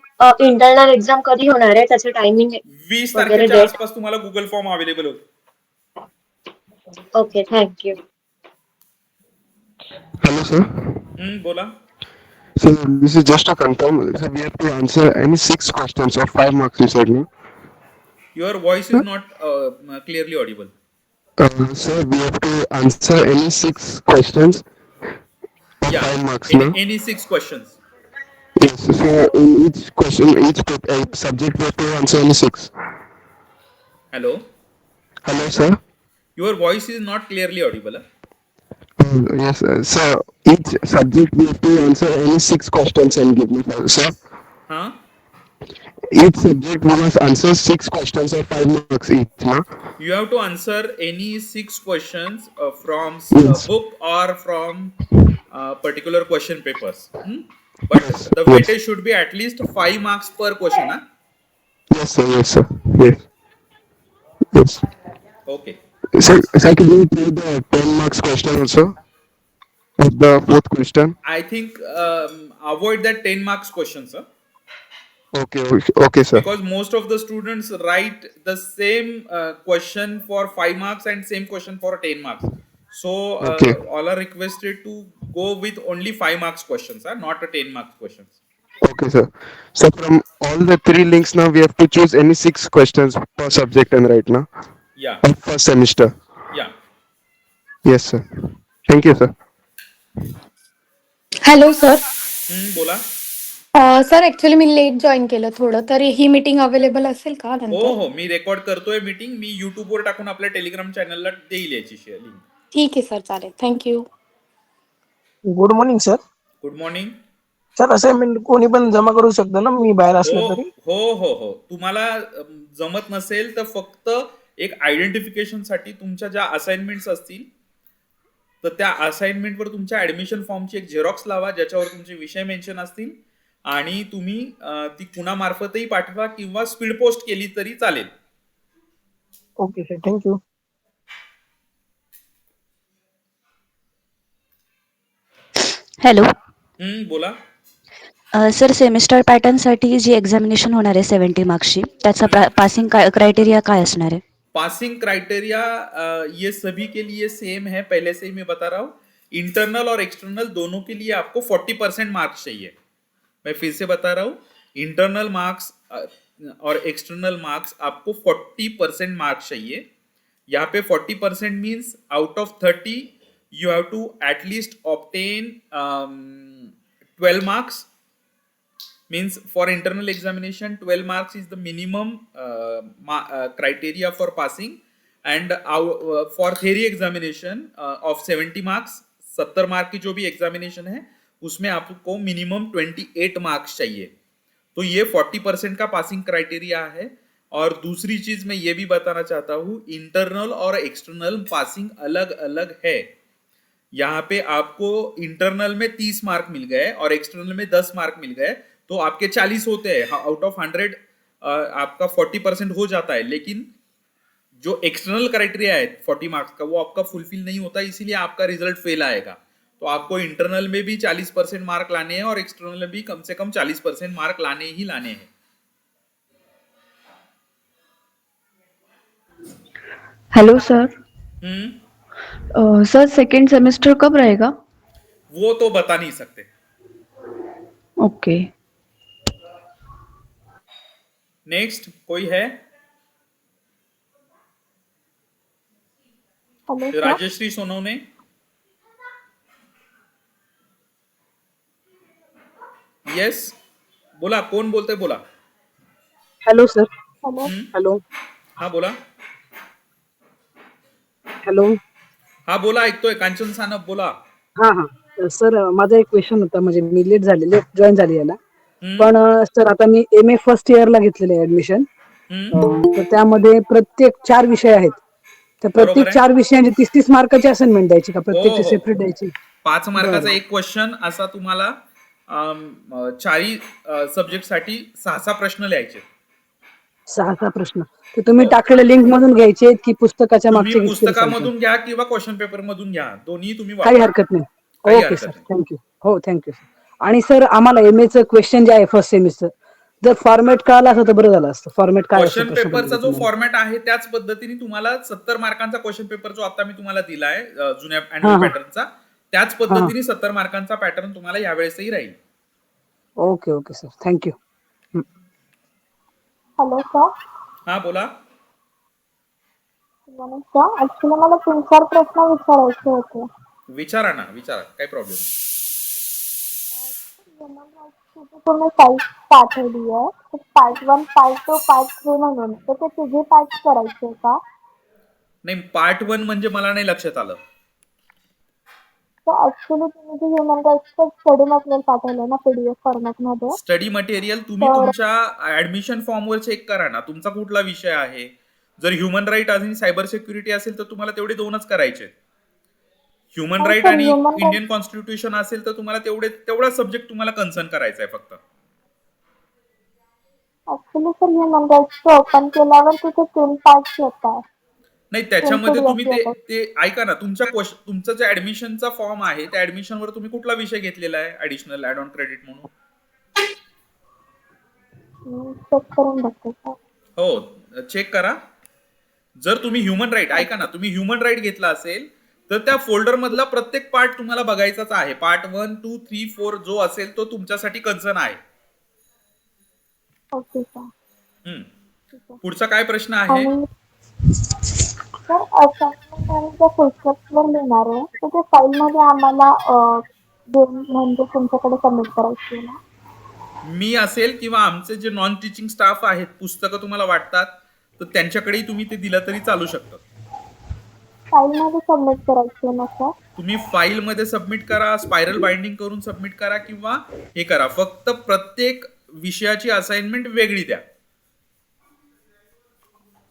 internal exam कधी होणार आहे, त्याचं टायमिंग 20 वगैरे तारखेच्या डेट? आसपास तुम्हाला गुगल फॉर्म अवेलेबल होईल. Okay, thank you. Hello, sir. बोला. So this is just a confirm. So we have to answer any 6 questions of 5 marks, you said, no? Your voice is not clearly audible. Sir, we have to answer any 6 questions of 5 marks, no? Any 6 questions. Yes. So in each question, each subject, we have to answer any 6. Hello. Hello, sir. Your voice is not clearly audible. Yes, sir. Each subject we have to answer any 6 questions and give me, sir. Huh? Each subject we must answer 6 questions of 5 marks each, no? You have to answer any 6 questions from Yes. book or from particular question papers. But the weightage should be at least 5 marks per question. Huh? Yes, sir. Yes, sir. Yes. Yes. Okay. Sir, can you play the 10 marks question also? Of the 4th question? I think avoid that 10 marks questions. Huh? Okay, sir. Because most of the students write the same question for 5 marks and same question for 10 marks. So Okay. all are requested to go with only 5 marks questions, not a 10 marks questions. Okay, sir. So from all the 3 links now, we have to choose any 6 questions per subject and right now? Yeah. Of first semester? Yeah. Yes, sir. Thank you, sir. Hello sir. बोला. Sir actually मी late join केलं थोडं, तर ही meeting available असेल का हो नंतर? हो, मी रेकॉर्ड करतोय मीटिंग. मी YouTube वर टाकून आपल्या टेलिग्राम चॅनलला देईल याची लिंक. ठीक आहे सर, चालेल. Thank you. Good morning sir. Good morning. Sir, assignment कोणी पण जमा करू शकतं ना, मी बाहेर असलं तरी? हो हो हो. तुम्हाला जमत नसेल तर फक्त एक आयडेंटिफिकेशन साठी तुमच्या ज्या असाइनमेंट्स असतील तर त्या असाइनमेंटवर तुमच्या ऍडमिशन फॉर्मची एक झेरॉक्स लावा, ज्याच्यावर तुमचे विषय मेन्शन असतील, आणि तुम्ही ती कुणामार्फतही पाठवा किंवा स्पीड पोस्ट केली तरी चालेल. Okay sir, thank you. हॅलो. बोला. सर, सेमिस्टर पॅटर्न साठी जी एक्झामिनेशन होणार आहे 70 मार्क्सची, त्याचा पासिंग क्राइटेरिया काय असणार आहे? पासिंग क्राइटेरिया ये सभी के लिए सेम है, पहले से ही मैं बता रहा हूँ. इंटरनल और एक्सटर्नल दोनों के लिए आपको 40% मार्क्स चाहिए. मैं फिर से बता रहा हूँ, इंटरनल मार्क्स और एक्सटर्नल मार्क्स आपको 40% मार्क्स चाहिए. यहाँ पे 40% means out of 30 you have to at least obtain 12 marks. Means for internal examination 12 marks is the minimum criteria for passing, and for theory examination of 70 marks, 70 mark की जो भी examination है उसमें आपको minimum 28 marks चाहिए. तो ये 40% का पासिंग क्राइटेरिया है. और दूसरी चीज मैं ये भी बताना चाहता हूँ, इंटरनल और एक्सटर्नल पासिंग अलग अलग है. यहाँ पे आपको इंटरनल में 30 मार्क मिल गए और एक्सटर्नल में 10 मार्क मिल गए, तो आपके 40 होते हैं. आउट ऑफ 100 आपका 40% हो जाता है. लेकिन जो एक्सटर्नल क्राइटेरिया है 40 मार्क्स का, वो आपका फुलफिल नहीं होता, इसीलिए आपका रिजल्ट फेल आएगा. तो आपको इंटरनल में भी 40% मार्क लाने हैं और एक्सटर्नल में भी कम से कम 40% मार्क लाने ही लाने हैं. Hello sir. Sir, second semester कब रहेगा? वो तो बता नहीं सकते. ओके. नेक्स्ट कोई है? राजश्री सोनवणे. यस, बोला. कोण बोलतंय? बोला. Hello sir. हॅलो. हा बोला. हॅलो. हा बोला, ऐकतोय. कांचन सानप बोला. हा सर माझा एक क्वेश्चन होता, म्हणजे मी लेट जॉईन झाले याला. हम्म, पण सर आता मी MA फर्स्ट इयरला घेतलेलं आहे ऍडमिशन. हम्म, तर त्यामध्ये प्रत्येक 4 विषय आहेत. तर बरोबर प्रत्येक आहे. 4 विषयांची 30-30 मार्काची असाइनमेंट द्यायची का, हो प्रत्येकची हो सेपरेट द्यायची? 5 मार्काचा बरं. एक क्वेश्चन असा तुम्हाला चारही सब्जेक्टसाठी 6 प्रश्न लिहायचे. 6 प्रश्न. तर तुम्ही हो. टाकलेल्या लिंक मधून घ्यायचे की पुस्तकाच्या तुम्ही मागचे घेतले तरी चालतं? पुस्तकामधून घ्या किंवा क्वेश्चन पेपर मधून घ्या, दोन्ही तुम्ही काही वापरा. हरकत नाही. काही ओके हरकत सर, नाही. थँक्यू. हो थँक्यू सर. आणि सर आम्हाला MAचं क्वेश्चन जे आहे फर्स्ट सेमिस्टर, जर फॉर्मॅट कळालं असतं तर बरं झालं असतं. फॉर्मॅट काय असतं क्वेश्चन प्रश्न पेपरचा जो पत्रिकेमध्ये? फॉर्मॅट आहे त्याच पद्धतीने तुम्हाला 70 मार्कांचा क्वेश्चन पेपर जो आता मी तुम्हाला दिलाय जुन्या हा, अॅन्युअल हा. पॅटर्नचा, त्याच हा. पद्धतीने 70 मार्कांचा पॅटर्न तुम्हाला यावेळेसही राहील. Okay sir, thank you. Hello sir. हा बोला. नमस्कार. ऍक्च्युली मला 3-4 प्रश्न विचारायचे होते. विचारा ना, विचारा, काही प्रॉब्लेम नाही. तुम्ही फाईल पाठवली आहे, पार्ट 1, पार्ट 2, पार्ट 3 म्हणून. तर ते तिघे पार्ट करायचे का? नाही, पार्ट 1 म्हणजे मला नाही लक्षात आलं. तर ऍक्च्युली तुम्ही जे ह्युमन राईट्सचं स्टडी मटेरियल पाठवलं ना PDF फॉर्मॅटमध्ये, स्टडी मटेरियल तुम्ही तर तुमच्या ऍडमिशन फॉर्मवर चेक करा ना, तुमचा कुठला विषय आहे. जर ह्युमन राईट आणि सायबर सिक्युरिटी असेल तर तुम्हाला तेवढे 2च करायचे. ह्युमन नाही राईट सर, आणि ह्युमन इंडियन कॉन्स्टिट्यूशन असेल तर तुम्हाला तेवढा सब्जेक्ट तुम्हाला कन्सर्न करायचा आहे फक्त. ऍक्च्युली सर ह्युमन राईट्सचं ओपन केल्यावर तिथे 3 पार्ट्स येतात. नाही, 3 त्याच्यामध्ये तुम्ही PDF येतात. ते ऐका ना, तुमचा जे ऍडमिशनचा फॉर्म आहे त्या ऍडमिशनवर तुम्ही कुठला विषय घेतलेला आहे ऍडिशनल ऍड ऑन क्रेडिट म्हणून? चेक करून बघते सर. हो, चेक करा. जर तुम्ही ह्युमन राईट, ऐका ना, तुम्ही ह्युमन राईट घेतला असेल तर त्या फोल्डर मधला प्रत्येक पार्ट तुम्हाला बघायचाच आहे. पार्ट 1, 2, 3, 4 जो असेल तो तुमच्यासाठी कन्सर्न आहे. Okay sir. हम्म. पुढचा काय प्रश्न आहे? आणि सर असाइनमेंट आणि त्या पुस्तकावर लिहिणार आहे, तर ते फाईलमध्ये आम्हाला म्हणजे तुमच्याकडे सबमिट करायची आहे ना? मी असेल किंवा आमचे जे नॉन टीचिंग स्टाफ आहेत, पुस्तकं तुम्हाला वाटतात तर त्यांच्याकडेही तुम्ही ते दिलं तरी चालू शकतं. फाईलमध्ये सबमिट करायची आहे ना सर? तुम्ही फाईलमध्ये सबमिट करा, स्पायरल बाइंडिंग करून सबमिट करा किंवा हे करा, फक्त प्रत्येक विषयाची असाइनमेंट वेगळी द्या.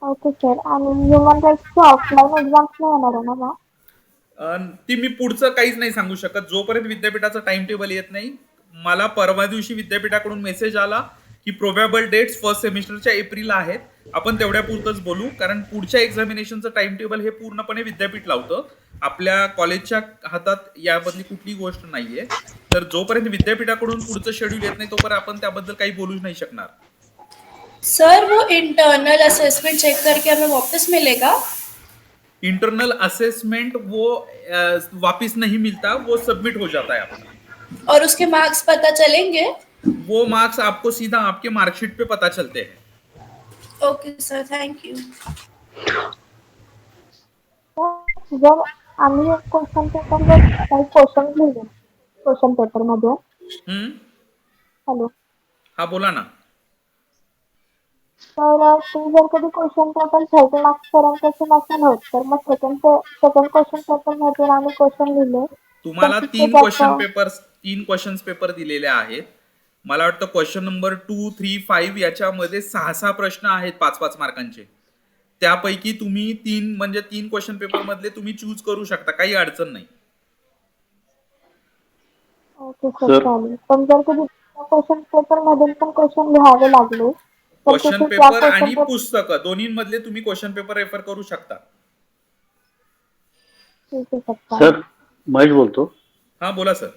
Okay sir. आणि ह्युमन राईट्सची ऑफलाईन एक्झाम्स नाही येणार आहे ना मग? ती मी पुढचं काहीच नाही सांगू शकत जोपर्यंत विद्यापीठाचं टाइम टेबल येत नाही. मला परवा दिवशी विद्यापीठाकडून मेसेज आला की प्रोबॅबल डेट्स फर्स्ट सेमिस्टरच्या एप्रिल आहेत. आपण तेवढ्या पुरतच बोलू, कारण पुढच्या एक्झामिनेशनचं टाइम टेबल हे पूर्णपणे विद्यापीठ लावतं. आपल्या कॉलेजच्या हातात याबद्दली कुठली गोष्ट नाहीये. तर जोपर्यंत विद्यापीठाकडून पुढचं शेड्यूल येत नाही तोपर्यंत आपण त्याबद्दल काही बोलू नाही शकणार. सर वो इंटरनल असेसमेंट चेक करके हमें वापस मिलेगा? इंटरनल असेसमेंट वो वापिस नहीं मिलता, वो सबमिट हो जाता है अपना. और उसके मार्क्स पता चलेंगे? वो मार्क्स आपको सीधा आपके मार्कशीट पे पता चलते हैं. Okay sir, thank you. जर आम्ही क्वेश्चन पेपरवर काही क्वेश्चन लिहिले क्वेश्चन पेपरमध्ये, हॅलो, हा बोला ना. तर ते जर कधी क्वेश्चन पेपर 30 मार्क्स पर्यंतचे नसेल होत, तर मग सेकंड क्वेश्चन पेपर मध्ये आम्ही क्वेश्चन लिहिले तुम्हाला तर 3 तिथे क्वेश्चन पेपर दिलेले आहेत. मला वाटतं क्वेश्चन नंबर 2, 3, 5 याच्यामध्ये 6 प्रश्न आहेत 5-5 मार्कांचे. त्यापैकी तुम्ही 3 क्वेश्चन पेपर मधले तुम्ही चूज करू शकता, काही अडचण नाही. ओके सर, चालेल. पण जर कधी क्वेश्चन पेपर मधून पण क्वेश्चन लिहावे लागले तर क्वेश्चन तिथे त्या पेपर आणि क्वेश्चन पुस्तकं दोन्ही मधले तुम्ही क्वेश्चन पेपर रेफर करू शकता. सर महेश बोलतो. हा बोला सर.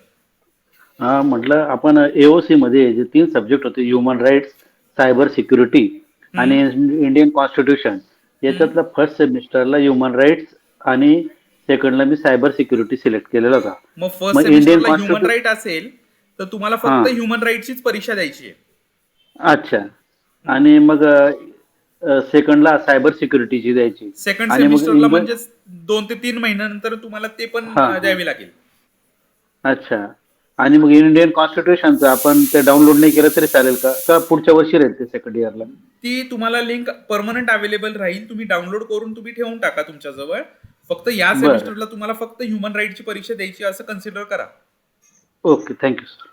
हा म्हटलं आपण AOC मध्ये जे 3 सब्जेक्ट होते, ह्युमन राईट्स, सायबर सिक्युरिटी आणि इंडियन कॉन्स्टिट्यूशन, याच्यातलं फर्स्ट सेमिस्टरला ह्युमन राईट्स आणि सेकंडला मी सायबर सिक्युरिटी सिलेक्ट केलेला होता. मग फर्स्ट सेमिस्टरला ह्युमन राईट असेल तर तुम्हाला फक्त ह्युमन राईटचीच परीक्षा द्यायची आहे. अच्छा. आणि मग सेकंडला सायबर सिक्युरिटीची द्यायची. सेकंड सेमिस्टरला म्हणजे 2 ते 3 महिन्यानंतर तुम्हाला ते पण द्यावी लागेल. अच्छा. आणि मग इंडियन कॉन्स्टिट्यूशनचं आपण ते डाउनलोड नाही केलं तरी चालेल का पुढच्या वर्षी राहील ते सेकंड इयरला? ती तुम्हाला लिंक परमनंट अवेलेबल राहील, तुम्ही डाउनलोड करून तुम्ही ठेवून टाका तुमच्याजवळ. फक्त या बरं. सेमिस्टरला तुम्हाला फक्त ह्युमन राईटची परीक्षा द्यायची असं कन्सिडर करा. Okay, thank you sir.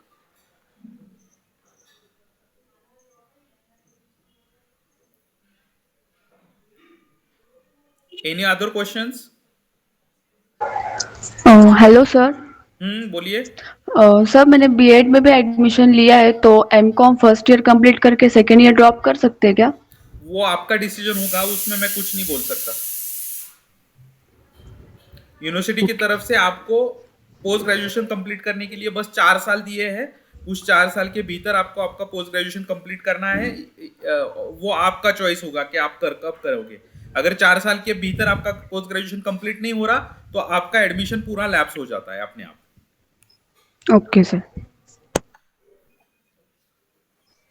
Any other questions? Hello sir. बोलिए. सर मैंने बीएड में भी एडमिशन लिया है, तो एमकॉम फर्स्ट ईयर कंप्लीट करके सेकेंड ईयर ड्रॉप कर सकते हैं क्या? वो आपका डिसीजन होगा, उसमें मैं कुछ नहीं बोल सकता. यूनिवर्सिटी की तरफ से आपको पोस्ट ग्रेजुएशन कंप्लीट करने के लिए बस 4 साल दिए हैं. उस 4 साल के भीतर आपको आपका पोस्ट ग्रेजुएशन कंप्लीट करना है. वो आपका चॉइस होगा कि आप कब करोगे. अगर 4 साल के भीतर आपका पोस्ट ग्रेजुएशन कंप्लीट नहीं हो रहा तो आपका एडमिशन पूरा लैप्स हो जाता है अपने आप. Okay sir.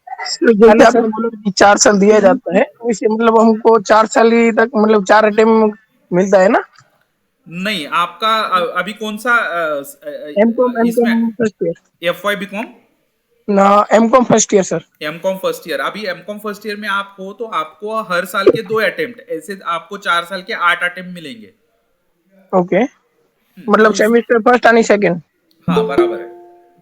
जैसे आपने बोला कि 4 साल दिया जाता है, वैसे मतलब हमको 4 साल ही तक मतलब 4 अटेम्प्ट मिलता है ना? नहीं, आपका अभी कौन सा MCom first year. FY BCom? ना, MCom first year sir. MCom first year. अभी एमकॉम फर्स्ट ईयर में आप हो तो आपको हर साल के 2 अटेम्प्ट, ऐसे आपको 4 साल के 8 अटेम्प्ट मिलेंगे. ओके, मतलब सेमेस्टर फर्स्ट आणि सेकंड. हाँ, बराबर है.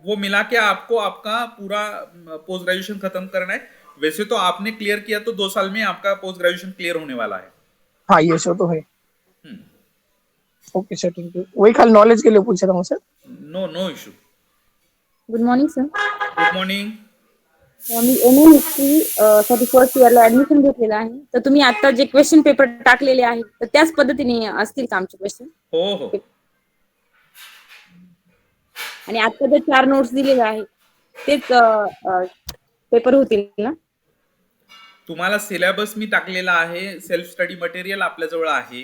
वो मिला के आपको आपका पूरा पोस्ट ग्रेजुएशन खत्म करना है. वैसे तो आपने क्लियर किया तो 2 साल में आपका पोस्ट ग्रेजुएशन क्लियर होने वाला है. हाँ, ये सो तो है. Okay sir, thank you. वही खाली नॉलेज के लिए पूछ रहा हूँ sir. No issue. Good morning sir. Good morning. मी एमए हिस्ट्री साठी फर्स्ट इयरला ऍडमिशन घेतलेलं आहे. तर तुम्ही आता जे क्वेश्चन पेपर टाकलेले आहेत तर त्याच पद्धतीने असतील का आमचे क्वेश्चन? हो. आणि आता जे 4 नोट्स दिलेले आहेत तेच पेपर होतील ना? तुम्हाला सिलेबस मी टाकलेला आहे. सेल्फ स्टडी मटेरियल आपल्याजवळ आहे.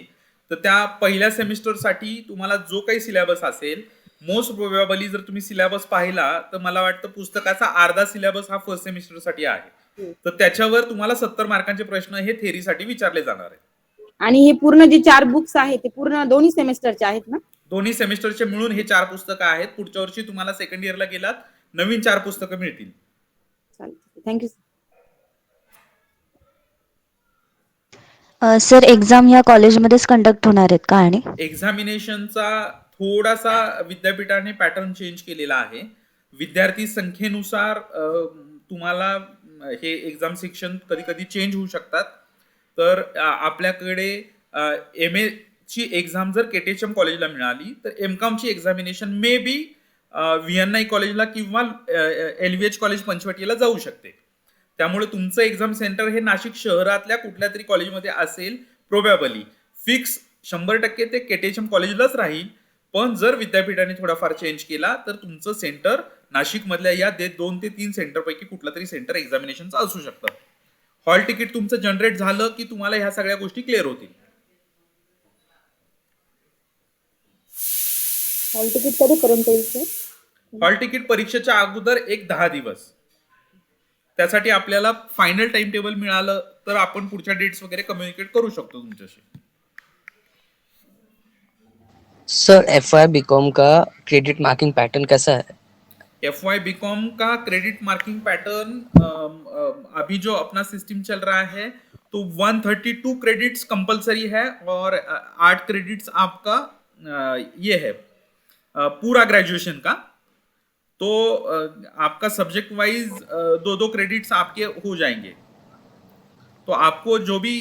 तर त्या पहिल्या सेमिस्टरसाठी तुम्हाला जो काही सिलेबस असेल, मोस्ट प्रोबेबली जर तुम्ही सिलेबस पाहिला तर मला वाटतं पुस्तकाचा अर्धा सिलेबस हा फर्स्ट सेमिस्टरसाठी आहे. तर त्याच्यावर तुम्हाला 70 मार्कांचे प्रश्न हे थेअरीसाठी विचारले जाणार आहेत. आणि हे पूर्ण जे 4 बुक्स आहेत ते पूर्ण दोन्ही सेमेस्टरचे आहेत ना? दोन्ही सेमिस्टरचे मिळून हे 4 पुस्तकं आहेत. पुढच्या वर्षी तुम्हाला सेकंड इयरला गेलात नवीन 4 पुस्तकं मिळतील. थँक्यू. सर एक्झाम ह्या कॉलेजमध्येच कंडक्ट होणार आहेत का? आणि एक्झामिनेशनचा थोडासा विद्यापीठाने पॅटर्न चेंज केलेला आहे. विद्यार्थी संख्येनुसार तुम्हाला हे एक्झाम सेक्शन कधी कधी चेंज होऊ शकतात. तर आपल्याकडे MA ची एक्झाम जर KTHM कॉलेजला मिळाली तर एमकॉमची एक्झामिनेशन मे बी VNI कॉलेजला किंवा LVH कॉलेज पंचवटीला जाऊ शकते. त्यामुळे तुमचं एक्झाम सेंटर हे नाशिक शहरातल्या कुठल्या तरी कॉलेजमध्ये असेल प्रोबॅबली. फिक्स 100% ते KTHM कॉलेजलाच राहील. पण जर विद्यापीठाने थोडाफार चेंज केला तर तुमचं सेंटर नाशिकमधल्या या 2 ते 3 सेंटर पैकी कुठलं तरी सेंटर एक्झामिनेशनचं असू शकतं. हॉल तिकीट तुमचं जनरेट झालं की तुम्हाला ह्या सगळ्या गोष्टी क्लिअर होतील. हॉल तिकीट कधीपर्यंत येईल सर? हॉल तिकीट परीक्षेच्या अगोदर 10 दिवस. त्यासाठी आपल्याला फायनल टाइम टेबल मिळालं तर आपण पुढच्या डेट्स वगैरे कम्युनिकेट करू शकतो तुमच्याशी. सर FY BCom का क्रेडिट मार्किंग पैटर्न कैसा है? FY BCom का क्रेडिट मार्किंग पैटर्न अभी जो अपना सिस्टम चल रहा है तो 132 क्रेडिट्स कंपलसरी है और 8 क्रेडिट्स आपका ये है पूरा ग्रेजुएशन का. तो आपका सब्जेक्ट वाइज 2-2 क्रेडिट्स आपके हो जाएंगे. तो आपको जो भी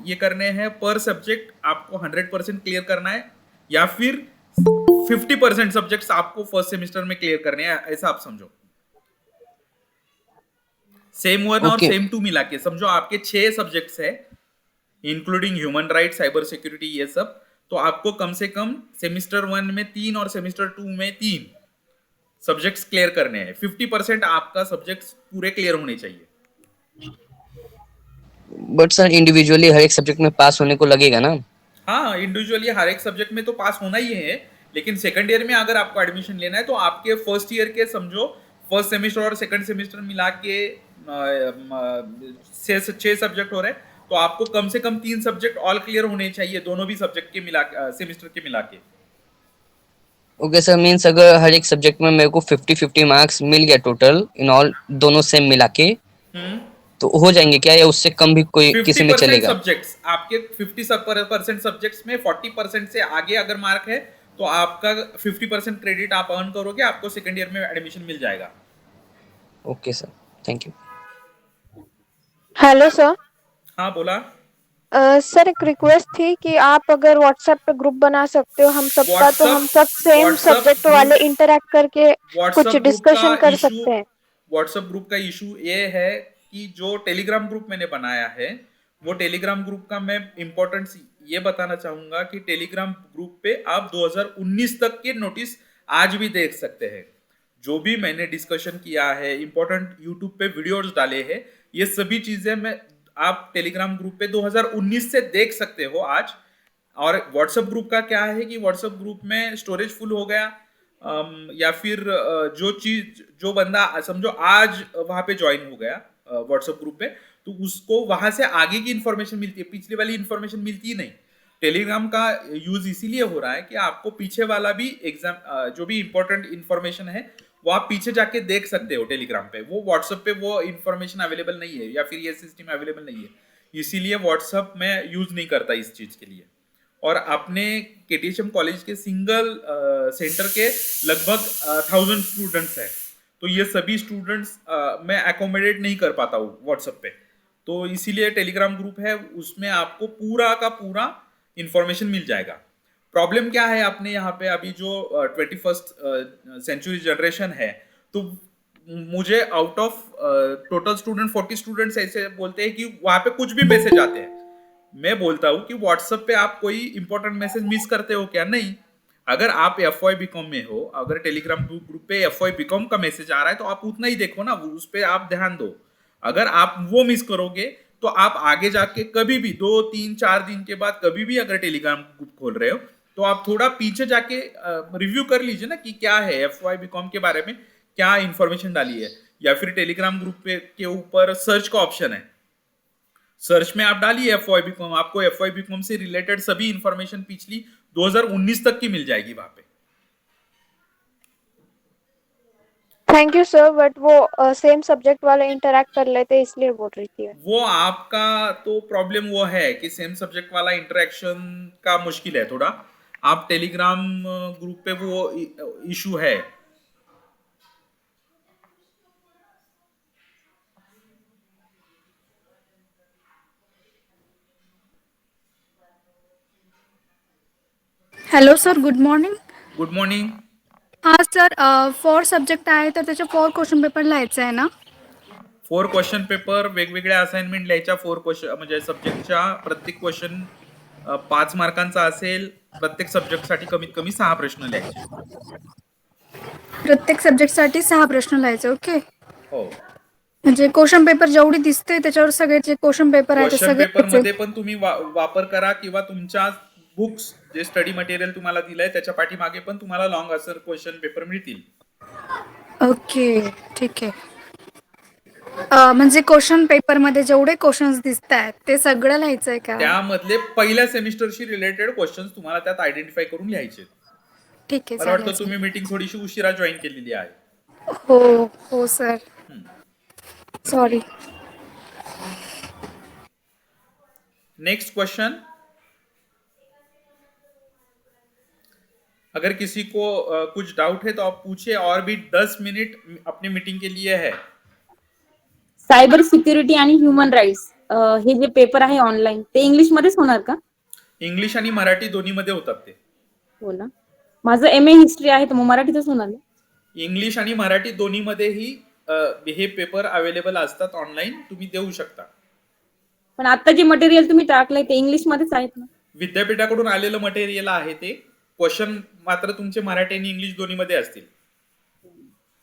ये करने हैं पर सब्जेक्ट आपको 100% क्लियर करना है या फिर 50% सब्जेक्ट्स आपको फर्स्ट सेमेस्टर में क्लियर करने हैं, ऐसा आप समझो. सेम 1 और सेम 2 मिला के समझो आपके 6 सब्जेक्ट्स है including human right, cyber security, ये सब. तो आपको कम से कम सेमेस्टर 1 में 3 और सेमेस्टर 2 में 3 सब्जेक्ट्स क्लियर करने हैं. 50% आपका सब्जेक्ट्स पूरे क्लियर होने चाहिए. बट सर इंडिविजुअली हर एक सब्जेक्ट में पास होने को लगेगा ना? हाँ, इंडिविजुअली हर एक सब्जेक्ट में तो पास होना ही है. लेकिन सेकंड ईयर में अगर आपको एडमिशन लेना है तो आपके फर्स्ट ईयर के समझो फर्स्ट सेमेस्टर और सेकंड सेमेस्टर मिला के 6 सब्जेक्ट हो रहे हैं. तो आपको कम से कम 3 सब्जेक्ट ऑल क्लियर होने चाहिए दोनों भी सब्जेक्ट के मिला सेमेस्टर के मिला के. ओके सर, मीन्स अगर हर एक सब्जेक्ट में मेरे को 50-50 marks mill Gaya total in all दोनों सेम मिला के, तो हो जाएंगे क्या, या उससे कम भी कोई किसी में 50% चलेगा? सब्जेक्ट्स आपके 50% सब्जेक्ट्स में 40% से आगे अगर मार्क है तो आपका 50% क्रेडिट आप अर्न करोगे, आपको सेकंड ईयर में एडमिशन मिल जाएगा। Okay sir, thank you. Hello sir. हाँ बोला। सर एक रिक्वेस्ट थी कि आप अगर व्हाट्सएप पे ग्रुप बना सकते हो हम सबका, तो हम सब सेम व्हाट्सएप सब्जेक्ट ग्रुप वाले इंटरेक्ट करके कुछ व्हाट्सएप ग्रुप का डिस्कशन कर इशू सकते हैं। व्हाट्सएप ग्रुप का इशू ये है कि जो टेलीग्राम ग्रुप मैंने बनाया है, वो टेलीग्राम ग्रुप का मैं इम्पोर्टेंस ये बताना चाहूंगा कि टेलीग्राम ग्रुप पे आप 2019 तक के नोटिस आज भी देख सकते हैं। जो भी मैंने डिस्कशन किया है, इंपॉर्टेंट यूट्यूब पे वीडियोस डाले हैं, ये सभी चीजें मैं आप टेलीग्राम ग्रुप पे 2019 से देख सकते हो आज। और व्हाट्सएप ग्रुप का क्या है कि व्हाट्सएप ग्रुप में स्टोरेज फुल हो गया, या फिर जो चीज जो बंदा समझो आज वहां पे ज्वाइन हो गया व्हाट्सएप ग्रुप पे, तो उसको वहां से आगे की इंफॉर्मेशन मिलती है, पिछली वाली इंफॉर्मेशन मिलती ही नहीं। टेलीग्राम का यूज इसीलिए हो रहा है कि आपको पीछे वाला भी एग्जाम जो भी इंपॉर्टेंट इंफॉर्मेशन है वो आप पीछे जाके देख सकते हो टेलीग्राम पे। वो व्हाट्सएप पे वो इंफॉर्मेशन अवेलेबल नहीं है, या फिर ये सिस्टम अवेलेबल नहीं है, इसीलिए व्हाट्सएप में यूज नहीं करता इस चीज के लिए। और अपने केटीएचएम कॉलेज के सिंगल सेंटर के लगभग 1000 स्टूडेंट्स हैं, तो ये सभी स्टूडेंट्स मैं अकोमोडेट नहीं कर पाता हूँ व्हाट्सएप पे, तो इसीलिए टेलीग्राम ग्रुप है, उसमें आपको पूरा का पूरा इंफॉर्मेशन मिल जाएगा। प्रॉब्लम क्या है अपने यहाँ पे अभी जो 21st सेंचुरी जनरेशन है, तो मुझे out of total student 40 students ऐसे बोलते हैं कि वहां पे कुछ भी मैसेज आते हैं। मैं बोलता हूँ कि व्हाट्सएप पे आप कोई इंपॉर्टेंट मैसेज मिस करते हो क्या? नहीं। अगर आप एफवाई बीकॉम में हो, अगर टेलीग्राम ग्रुप पे एफवाई बीकॉम का मैसेज आ रहा है तो आप उतना ही देखो ना, उस पर आप ध्यान दो। अगर आप वो मिस करोगे तो आप आगे जाके कभी भी 2, 3, 4 दिन के बाद कभी भी अगर टेलीग्राम ग्रुप खोल रहे हो तो आप थोड़ा पीछे जाके रिव्यू कर लीजिए ना कि क्या है एफवाई बीकॉम के बारे में, क्या इंफॉर्मेशन डाली है। या फिर टेलीग्राम ग्रुप पे के ऊपर सर्च का ऑप्शन है, सर्च में आप डालिए एफवाई बीकॉम, आपको एफवाई बीकॉम से रिलेटेड सभी इंफॉर्मेशन पिछली 2019 तक की मिल जाएगी वहां पे। थैंक यू सर, बट वो सेम सब्जेक्ट वाले इंटरेक्ट कर लेते इसलिए बोल रही थी। वो आपका तो प्रॉब्लम वो है कि सेम सब्जेक्ट वाला इंटरेक्शन का मुश्किल है थोड़ा, आप टेलीग्राम ग्रुप पे वो इशू है। Hello sir, good morning. Good morning. हा सर, 4 सब्जेक्ट आहे तर त्याचे 4 क्वेश्चन पेपर लिहायचे आहे ना? 4 क्वेश्चन पेपर, वेगवेगळ्या असाइनमेंट लिहायच्या, 4 क्वेश्चन म्हणजे सब्जेक्टच्या प्रत्येक क्वेश्चन 5 मार्कांचा असेल, प्रत्येक सब्जेक्टसाठी कमीत कमी 6 प्रश्न लिहायचे. प्रत्येक सब्जेक्टसाठी 6 प्रश्न लिहायचे. ओके. हो. म्हणजे क्वेश्चन पेपर जेवढी दिसते त्याच्यावर सगळे जे क्वेश्चन पेपर आहे ते क्वेश्चन सगळे पेपर मध्ये पण तुम्ही वापर करा, किंवा तुमच्या बुक्स जे स्टडी मटेरियल तुम्हाला दिलंय त्याच्या पाठीमागे पण तुम्हाला लॉंग आन्सर क्वेश्चन पेपर मिळतील. ओके, ठीक आहे. म्हणजे क्वेश्चन पेपर मध्ये जेवढे क्वेश्चन्स दिसत आहेत ते सगळं लिहायचंय का? त्यामधले पहिल्या सेमिस्टरशी रिलेटेड क्वेश्चन्स तुम्हाला त्यात आयडेंटिफाय करून लिहायचे. ठीक आहे, मला वाटतं चालेल. तुम्ही मीटिंग थोडीशी उशिरा जॉईन केलेली आहे. हो हो सर, सॉरी. Next question. अगर किसी को कुछ डाउट है तो आप पूछिए, और भी 10 मिनट अपनी मीटिंग के लिए है. सायबर सिक्युरिटी आणि ह्युमन राईट्स हे जे पेपर आहे ऑनलाईन ते इंग्लिश मध्येच होणार का? इंग्लिश आणि मराठी दोन्ही मध्ये होतात ते. हो ना. माझं एमए हिस्ट्री आहे तर मग मराठीतच होणार ना? इंग्लिश आणि मराठी दोन्ही मध्येही हे पेपर अवेलेबल असतात ऑनलाईन, तुम्ही देऊ शकता. पण आता जे मटेरियल तुम्ही टाकलंय ते इंग्लिश मध्येच आहेत ना? विद्यापीठाकडून आलेलं मटेरियल आहे ते. क्वेश्चन मात्र तुमचे मराठी आणि इंग्लिश दोन्ही मध्ये असतील.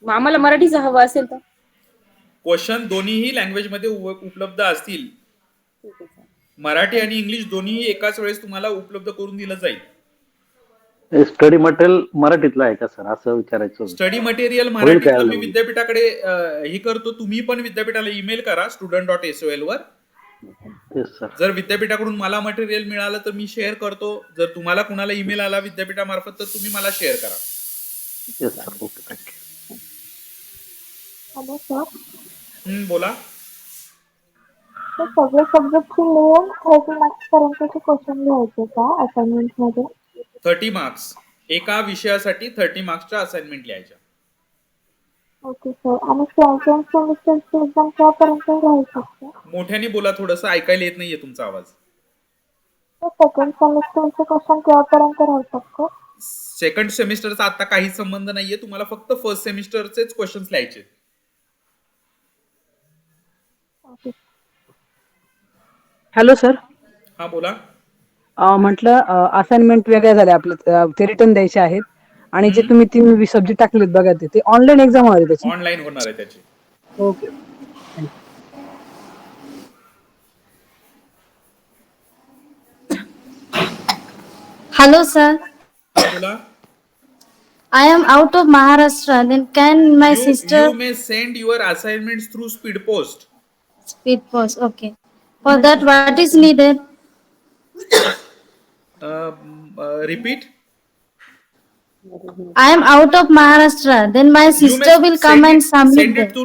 मग आम्हाला मराठीचं हवं असेल तर? क्वेश्चन दोन्हीही लँग्वेज मध्ये उपलब्ध असतील. मराठी आणि इंग्लिश दोन्ही एकाच वेळेस तुम्हाला उपलब्ध करून दिलं जाईल. स्टडी मटेरियल मराठीतलं आहे का सर, असं विचारायचं. स्टडी मटेरियल मराठीतलं मी विद्यापीठाकडे हे करतो, तुम्ही पण विद्यापीठाला ईमेल करा student.sol वर. जर विद्यापीठाकडून मला मटेरियल मिळालं तर मी शेअर करतो, जर तुम्हाला कुणाला ईमेल आला विद्यापीठामार्फत तर तुम्ही मला शेअर करा. Yes sir, okay, thank you. Hello sir. बोला. तर सगळे सब्जेक्टची मिळून 30 मार्क्स पर्यंतचे क्वेश्चन लिहायचे का असाइनमेंट मध्ये? 30 मार्क्स एका विषयासाठी 30 मार्क्सच्या असाइनमेंट लिहायच्या. Okay sir. आणि सेकंड सेमिस्टरची एक्झाम केव्हापर्यंत राहू शकते? मोठ्याने बोला, थोडंसं ऐकायला येत नाहीये तुमचा आवाज. सेकंड सेमिस्टरचे क्वेश्चन केव्हापर्यंत राहू शकतो? सेकंड सेमिस्टरचा आता काहीच संबंध नाहीये, तुम्हाला फक्त फर्स्ट सेमिस्टरचेच क्वेश्चन्स लिहायचे. Hello sir. हा बोला. म्हटलं असाइनमेंट वेगळ्या झाल्या आपल्या, ते रिटर्न द्यायचे आहेत आणि जे तुम्ही 3 सब्जेक्ट टाकलेत बघा ते ऑनलाईन एक्झाम होणार आहे त्याची. ऑनलाईन होणार आहे त्याची. ओके. Hello, sir. हा बोला. I am out of Maharashtra. Then can my sister You may send your assignments through speed post. speed post? Okay. For that, what is needed? Repeat. I am out of Maharashtra. Then my You may sister will come and submit send it them.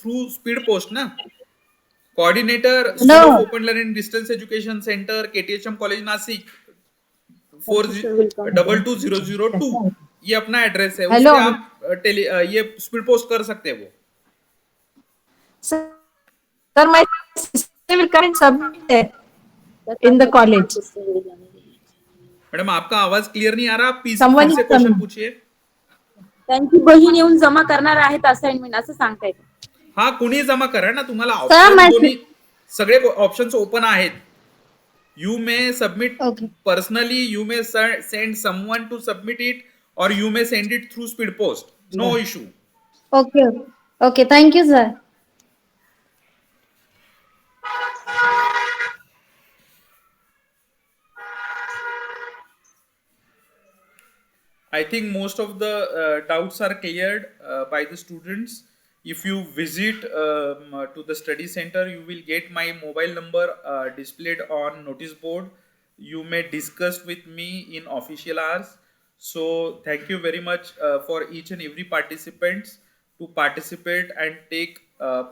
through speed post, na? Coordinator, School No. of Open Learning Distance Education Center, KTHM College Nasik, 422002. ये अपना address है. Hello. उससे आप ये speed post कर सकते हैं वो. Sir, my sister will come and submit it in the college. Madam आपका आवाज क्लियर नहीं आ रहा, प्लीज Someone फिर से is क्वेश्चन coming. पूछिए. त्यांची बहीण येऊन जमा करणार आहेत असाइनमेंट असं सांगतायत. हा कुणी जमा करा ना, तुम्हाला Sir, ऑप्शन my दोन्ही सगळे ऑप्शन्स ओपन आहेत. You may submit personally, you may send someone to submit it, or you may send it through speed post. No issue. Okay. Okay. Thank you, sir. I think most of the doubts are cleared by the students. If you visit to the study center, you will get my mobile number displayed on notice board. You may discuss with me in official hours. So thank you very much for each and every participants to participate and take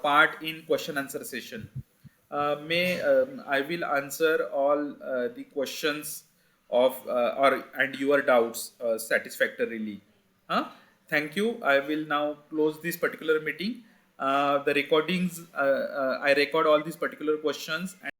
part in question answer session. I will answer all the questions of and your doubts satisfactorily. Thank you. I will now close this particular meeting. The recordings, I record all these particular questions.